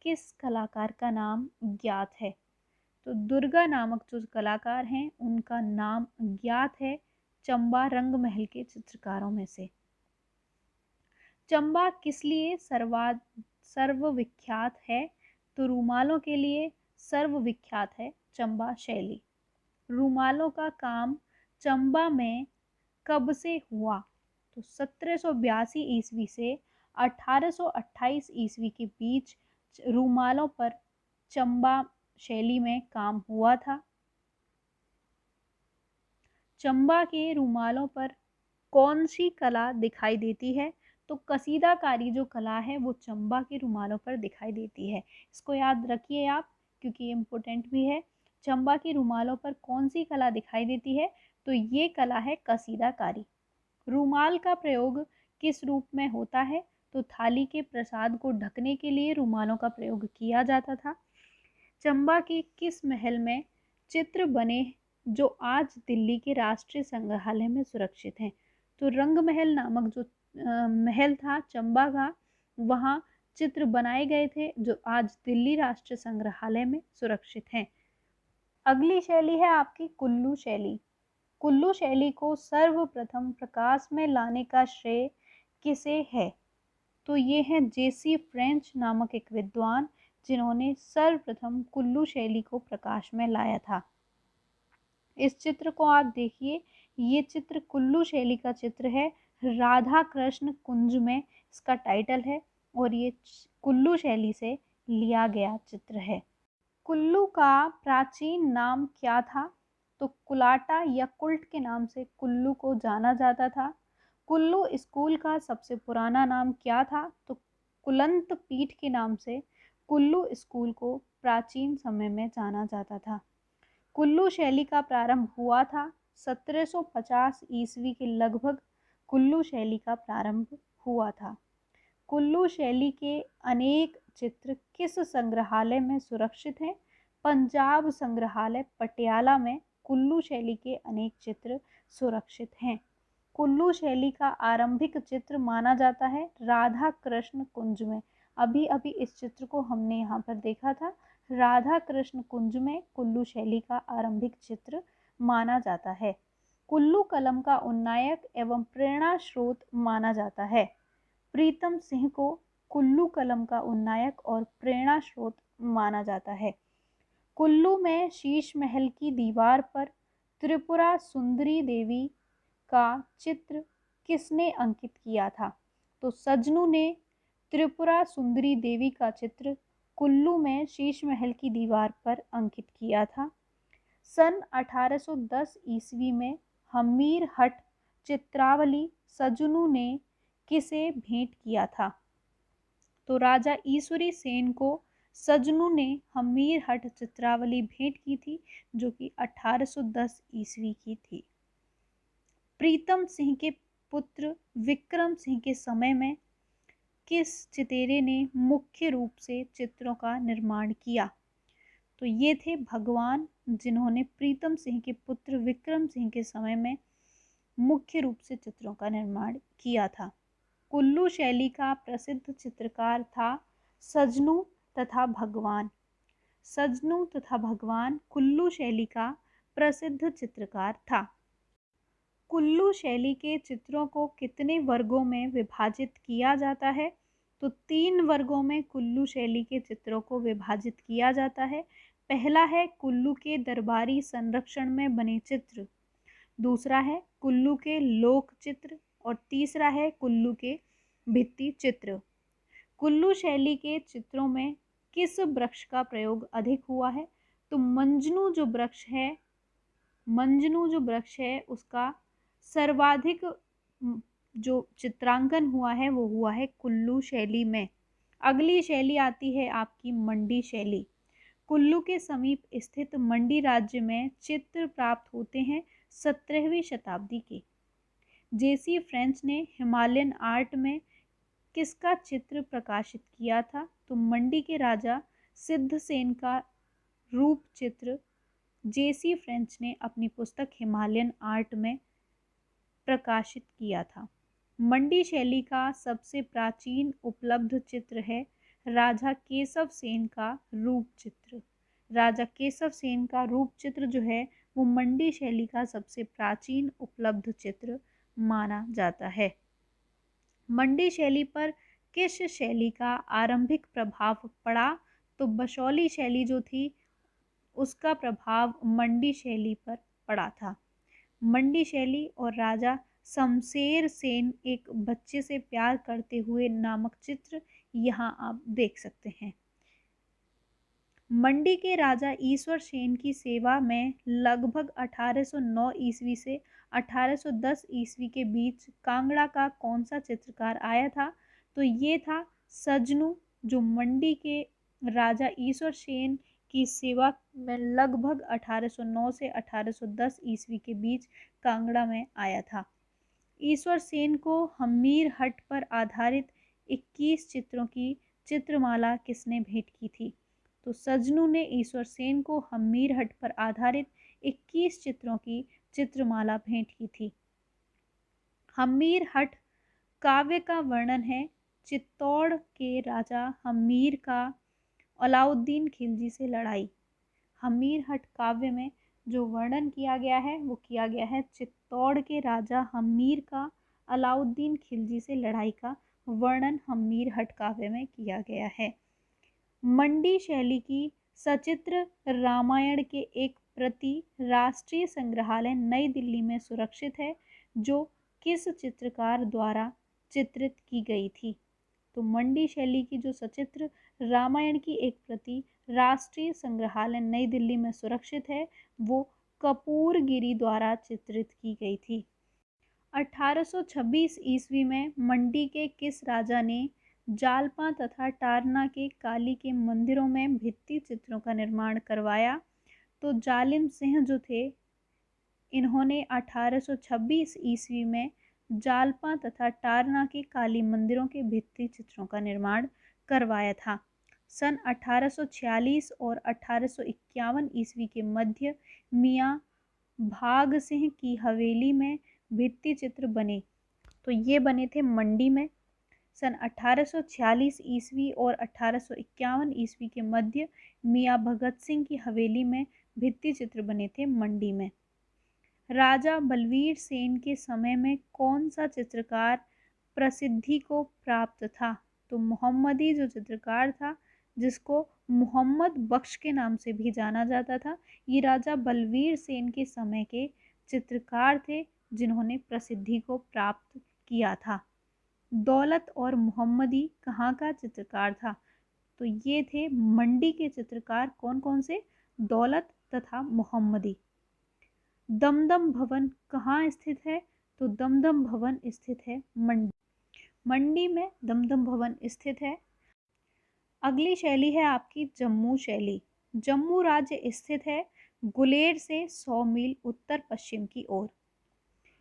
किस कलाकार का नाम ज्ञात है? तो दुर्गा नामक जो कलाकार हैं उनका नाम ज्ञात है चंबा रंग महल के चित्रकारों में से। चंबा किस लिए सर्वविख्यात है? तो रुमालों के लिए सर्वविख्यात है चंबा शैली। रुमालों का काम चंबा में कब से हुआ? तो 1782 ईस्वी से 1828 ईस्वी के बीच रुमालों पर चंबा शैली में काम हुआ था। चंबा के रुमालों पर कौन सी कला दिखाई देती है? तो कसीदाकारी जो कला है वो चंबा के रुमालों पर दिखाई देती है। इसको याद रखिए आप क्योंकि ये इम्पोर्टेंट भी है। चंबा के रुमालों पर कौन सी कला दिखाई देती है? तो ये कला है कसीदाकारी। रुमाल का प्रयोग किस रूप में होता है? तो थाली के प्रसाद को ढकने के लिए रुमालों का प्रयोग किया जाता था। चंबा के किस महल में चित्र बने जो आज दिल्ली के राष्ट्रीय संग्रहालय में सुरक्षित हैं? तो रंग महल नामक जो महल था चंबा का, वहाँ चित्र बनाए गए थे जो आज दिल्ली राष्ट्रीय संग्रहालय में सुरक्षित हैं। अगली शैली है आपकी कुल्लू शैली। कुल्लू शैली को सर्वप्रथम प्रकाश में लाने का श्रेय किसे है? तो ये हैं जेसी फ्रेंच नामक एक विद्वान जिन्होंने सर्वप्रथम कुल्लू शैली को प्रकाश में लाया था। इस चित्र को आप देखिए, ये चित्र कुल्लू शैली का चित्र है। राधा कृष्ण कुंज में इसका टाइटल है और ये कुल्लू शैली से लिया गया चित्र है। कुल्लू का प्राचीन नाम क्या था? तो कुलाटा या कुल्ट के नाम से कुल्लू को जाना जाता था। कुल्लू स्कूल का सबसे पुराना नाम क्या था? तो कुलंत पीठ के नाम से कुल्लू स्कूल को प्राचीन समय में जाना जाता था। कुल्लू शैली का प्रारंभ हुआ था 1750 ईस्वी के लगभग। कुल्लू शैली का प्रारंभ हुआ था। कुल्लू शैली के अनेक चित्र किस संग्रहालय में सुरक्षित हैं? पंजाब संग्रहालय पटियाला में कुल्लू शैली के अनेक चित्र सुरक्षित हैं। कुल्लू शैली का आरंभिक चित्र माना जाता है राधा कृष्ण कुंज में। अभी अभी इस चित्र को हमने यहाँ पर देखा था। राधा कृष्ण कुंज में कुल्लू शैली का आरंभिक चित्र माना जाता है। कुल्लू कलम का उन्नायक एवं प्रेरणा स्रोत माना जाता है। प्रीतम सिंह को कुल्लू कलम का उन्नायक और प्रेरणा स्रोत माना जाता है। कुल्लू में शीश महल की दीवार पर त्रिपुरा सुंदरी देवी का चित्र किसने अंकित किया था? तो सजनू ने त्रिपुरा सुंदरी देवी का चित्र कुल्लू में शीश महल की दीवार पर अंकित किया था। सन 1810 ईस्वी में हमीर हट चित्रावली सजनू ने किसे भेंट किया था? तो राजा ईश्वरी सेन को सजनू ने हमीर हट चित्रावली भेंट की थी जो कि 1810 ईस्वी की थी। प्रीतम सिंह के पुत्र विक्रम सिंह के समय में किस चितेरे ने मुख्य रूप से चित्रों का निर्माण किया? तो ये थे भगवान, जिन्होंने प्रीतम सिंह के पुत्र विक्रम सिंह के समय में मुख्य रूप से चित्रों का निर्माण किया था। कुल्लू शैली का प्रसिद्ध चित्रकार था सजनू तथा भगवान। सजनू तथा भगवान कुल्लू शैली का प्रसिद्ध चित्रकार था। कुल्लू शैली के चित्रों को कितने वर्गों में विभाजित किया जाता है? तो 3 वर्गों में कुल्लू शैली के चित्रों को विभाजित किया जाता है। पहला है कुल्लू के दरबारी संरक्षण में बने चित्र, दूसरा है कुल्लू के लोक चित्र और तीसरा है कुल्लू के भित्ति चित्र। कुल्लू शैली के चित्रों में किस वृक्ष का प्रयोग अधिक हुआ है? तो मंजनू जो वृक्ष है उसका सर्वाधिक जो चित्रांकन हुआ है वो हुआ है कुल्लू शैली में। अगली शैली आती है आपकी मंडी शैली। कुल्लू के समीप स्थित मंडी राज्य में चित्र प्राप्त होते हैं 17वीं शताब्दी के। जेसी फ्रेंच ने हिमालयन आर्ट में किसका चित्र प्रकाशित किया था? तो मंडी के राजा सिद्धसेन का रूप चित्र जेसी फ्रेंच ने अपनी पुस्तक हिमालयन आर्ट में प्रकाशित किया था। मंडी शैली का सबसे प्राचीन उपलब्ध चित्र है राजा केशव सेन का रूप चित्र। राजा केशव सेन का रूप चित्र जो है वो मंडी शैली का सबसे प्राचीन उपलब्ध चित्र माना जाता है। मंडी शैली पर किस शैली का आरंभिक प्रभाव पड़ा? तो बसौली शैली जो थी उसका प्रभाव मंडी शैली पर पड़ा था। मंडी शैली और राजा शमशेर सेन एक बच्चे से प्यार करते हुए नामक चित्र यहाँ आप देख सकते हैं। मंडी के राजा ईश्वर सेन की सेवा में लगभग 1809 ईस्वी से 1810 ईस्वी के बीच कांगड़ा का कौन सा चित्रकार आया था? तो ये था सजनू, जो मंडी के राजा ईश्वर सेन की सेवा में लगभग 1809 से 1810 ईस्वी के बीच कांगड़ा में आया था। ईश्वर सेन को हमीर हट पर आधारित 21 चित्रों की चित्रमाला किसने भेंट की थी? तो सजनू ने ईश्वर सेन को हमीर हट पर आधारित 21 चित्रों की चित्रमाला भेंट की थी। हमीर हट काव्य का वर्णन है चित्तौड़ के राजा हमीर का अलाउद्दीन खिलजी से लड़ाई। हमीर हट काव्य में जो वर्णन किया गया है वो किया गया है चित्तौड़ के राजा हमीर का अलाउद्दीन खिलजी से लड़ाई का वर्णन हमीर हट काव्य में किया गया है। मंडी शैली की सचित्र रामायण के एक प्रति राष्ट्रीय संग्रहालय नई दिल्ली में सुरक्षित है, जो किस चित्रकार द्वारा चित्रित की गई थी? तो मंडी शैली की जो सचित्र रामायण की एक प्रति राष्ट्रीय संग्रहालय नई दिल्ली में सुरक्षित है वो कपूरगिरी द्वारा चित्रित की गई थी। 1826 ईस्वी में मंडी के किस राजा ने जालपा तथा टारना के काली के मंदिरों में भित्ति चित्रों का निर्माण करवाया? तो जालिम सिंह जो थे इन्होंने 1826 ईस्वी में जालपा तथा टारना के काली मंदिरों के भित्ति चित्रों का निर्माण करवाया था। सन 1846 और 1851 ईस्वी के मध्य मियाँ भाग सिंह की हवेली में भित्ति चित्र बने, तो ये बने थे मंडी में। सन 1846 ईस्वी और 1851 ईस्वी के मध्य मियाँ भगत सिंह की हवेली में भित्ति चित्र बने थे मंडी में। राजा बलवीर सेन के समय में कौन सा चित्रकार प्रसिद्धि को प्राप्त था? तो मोहम्मदी जो चित्रकार था, जिसको मोहम्मद बख्श के नाम से भी जाना जाता था, ये राजा बलवीर सेन के समय के चित्रकार थे जिन्होंने प्रसिद्धि को प्राप्त किया था। दौलत और मोहम्मदी कहाँ का चित्रकार था? तो ये थे मंडी के चित्रकार। कौन कौन से? दौलत तथा मोहम्मदी। दमदम भवन कहाँ स्थित है? तो दमदम भवन स्थित है मंडी में दमदम भवन स्थित है। अगली शैली है आपकी जम्मू शैली। जम्मू राज्य स्थित है गुलेर से 100 मील उत्तर पश्चिम की ओर।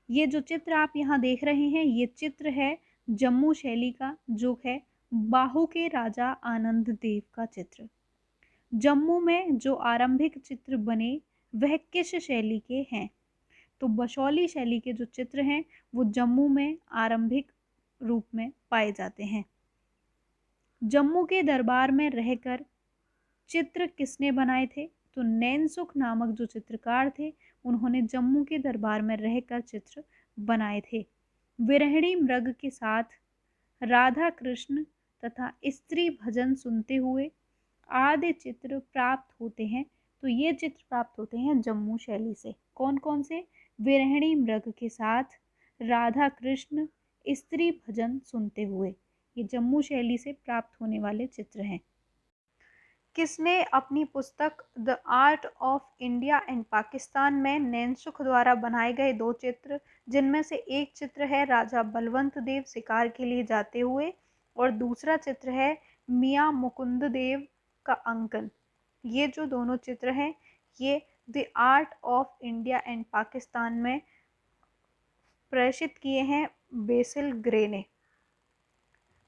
ये जो चित्र आप यहाँ देख रहे हैं ये चित्र है जम्मू शैली का, जो है बाहू के राजा आनंद देव का चित्र। जम्मू में जो आरंभिक चित्र बने वह किस शैली के हैं? तो बसोली शैली के जो चित्र हैं वो जम्मू में आरंभिक रूप में पाए जाते हैं। जम्मू के दरबार में रहकर चित्र किसने बनाए थे? तो नैनसुख नामक जो चित्रकार थे उन्होंने जम्मू के दरबार में रहकर चित्र बनाए थे। विरहिणी मृग के साथ राधा कृष्ण तथा स्त्री भजन सुनते हुए आदि चित्र प्राप्त होते हैं। तो ये चित्र प्राप्त होते हैं जम्मू शैली से। कौन कौन से? विरहिणी मृग के साथ, राधा कृष्ण, स्त्री भजन सुनते हुए, ये जम्मू शैली से प्राप्त होने वाले चित्र हैं। किसने अपनी पुस्तक the art of India and Pakistan में नैनसुख द्वारा बनाए गए 2 चित्र, जिनमें से एक चित्र है राजा बलवंत देव शिकार के लिए जाते हुए और दूसरा चित्र है मियाँ मुकुंद देव का अंकन, ये जो दोनों चित्र हैं ये the art of India and Pakistan में प्रेषित किए हैं बेसिल ग्रे ने।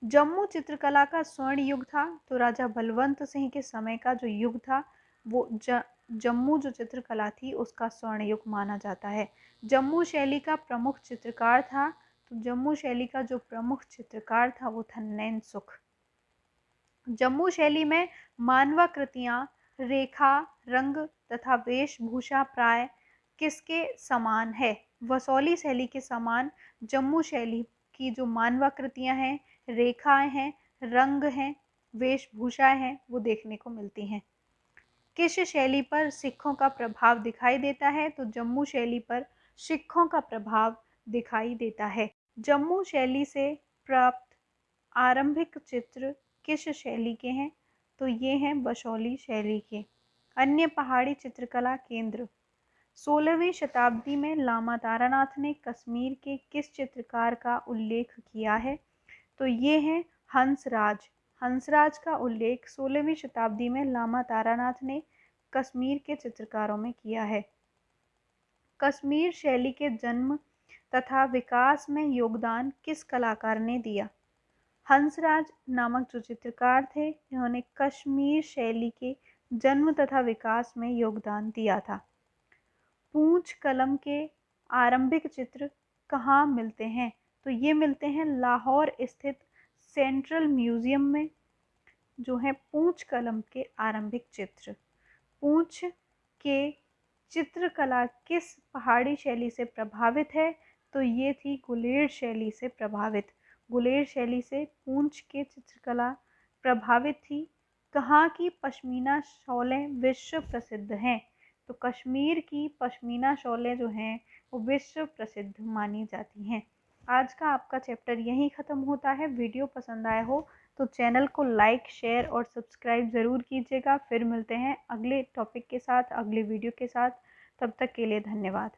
जम्मू चित्रकला का स्वर्ण युग था, तो राजा बलवंत सिंह के समय का जो युग था वो जम्मू जो चित्रकला थी उसका स्वर्ण युग माना जाता है। जम्मू शैली का प्रमुख चित्रकार था, तो जम्मू शैली का जो प्रमुख चित्रकार था वो था नैनसुख। जम्मू शैली में मानवाकृतियाँ, रेखा, रंग तथा वेशभूषा प्राय किसके समान है? वसौली शैली के समान जम्मू शैली की जो मानवाकृतियाँ हैं, रेखाएं हैं, रंग हैं, वेशभूषाएं हैं वो देखने को मिलती हैं। किस शैली पर सिखों का प्रभाव दिखाई देता है? तो जम्मू शैली पर सिखों का प्रभाव दिखाई देता है। जम्मू शैली से प्राप्त आरंभिक चित्र किस शैली के हैं? तो ये हैं बसोली शैली के। अन्य पहाड़ी चित्रकला केंद्र। 16वीं शताब्दी में लामा तारानाथ ने कश्मीर के किस चित्रकार का उल्लेख किया है? तो ये हैं हंसराज। हंसराज का उल्लेख 16वीं शताब्दी में लामा तारानाथ ने कश्मीर के चित्रकारों में किया है। कश्मीर शैली के जन्म तथा विकास में योगदान किस कलाकार ने दिया? हंसराज नामक जो चित्रकार थे इन्होंने कश्मीर शैली के जन्म तथा विकास में योगदान दिया था। पूंछ कलम के आरंभिक चित्र कहाँ मिलते हैं? तो ये मिलते हैं लाहौर स्थित सेंट्रल म्यूजियम में, जो है पूंछ कलम के आरंभिक चित्र। पूंछ के चित्रकला किस पहाड़ी शैली से प्रभावित है? तो ये थी गुलेर शैली से प्रभावित। गुलेर शैली से पूंछ के चित्रकला प्रभावित थी। कहाँ की पश्मीना शॉलें विश्व प्रसिद्ध हैं? तो कश्मीर की पश्मीना शॉलें जो हैं वो विश्व प्रसिद्ध मानी जाती हैं। आज का आपका चैप्टर यहीं ख़त्म होता है। वीडियो पसंद आया हो तो चैनल को लाइक, शेयर और सब्सक्राइब ज़रूर कीजिएगा। फिर मिलते हैं अगले टॉपिक के साथ, अगले वीडियो के साथ। तब तक के लिए धन्यवाद।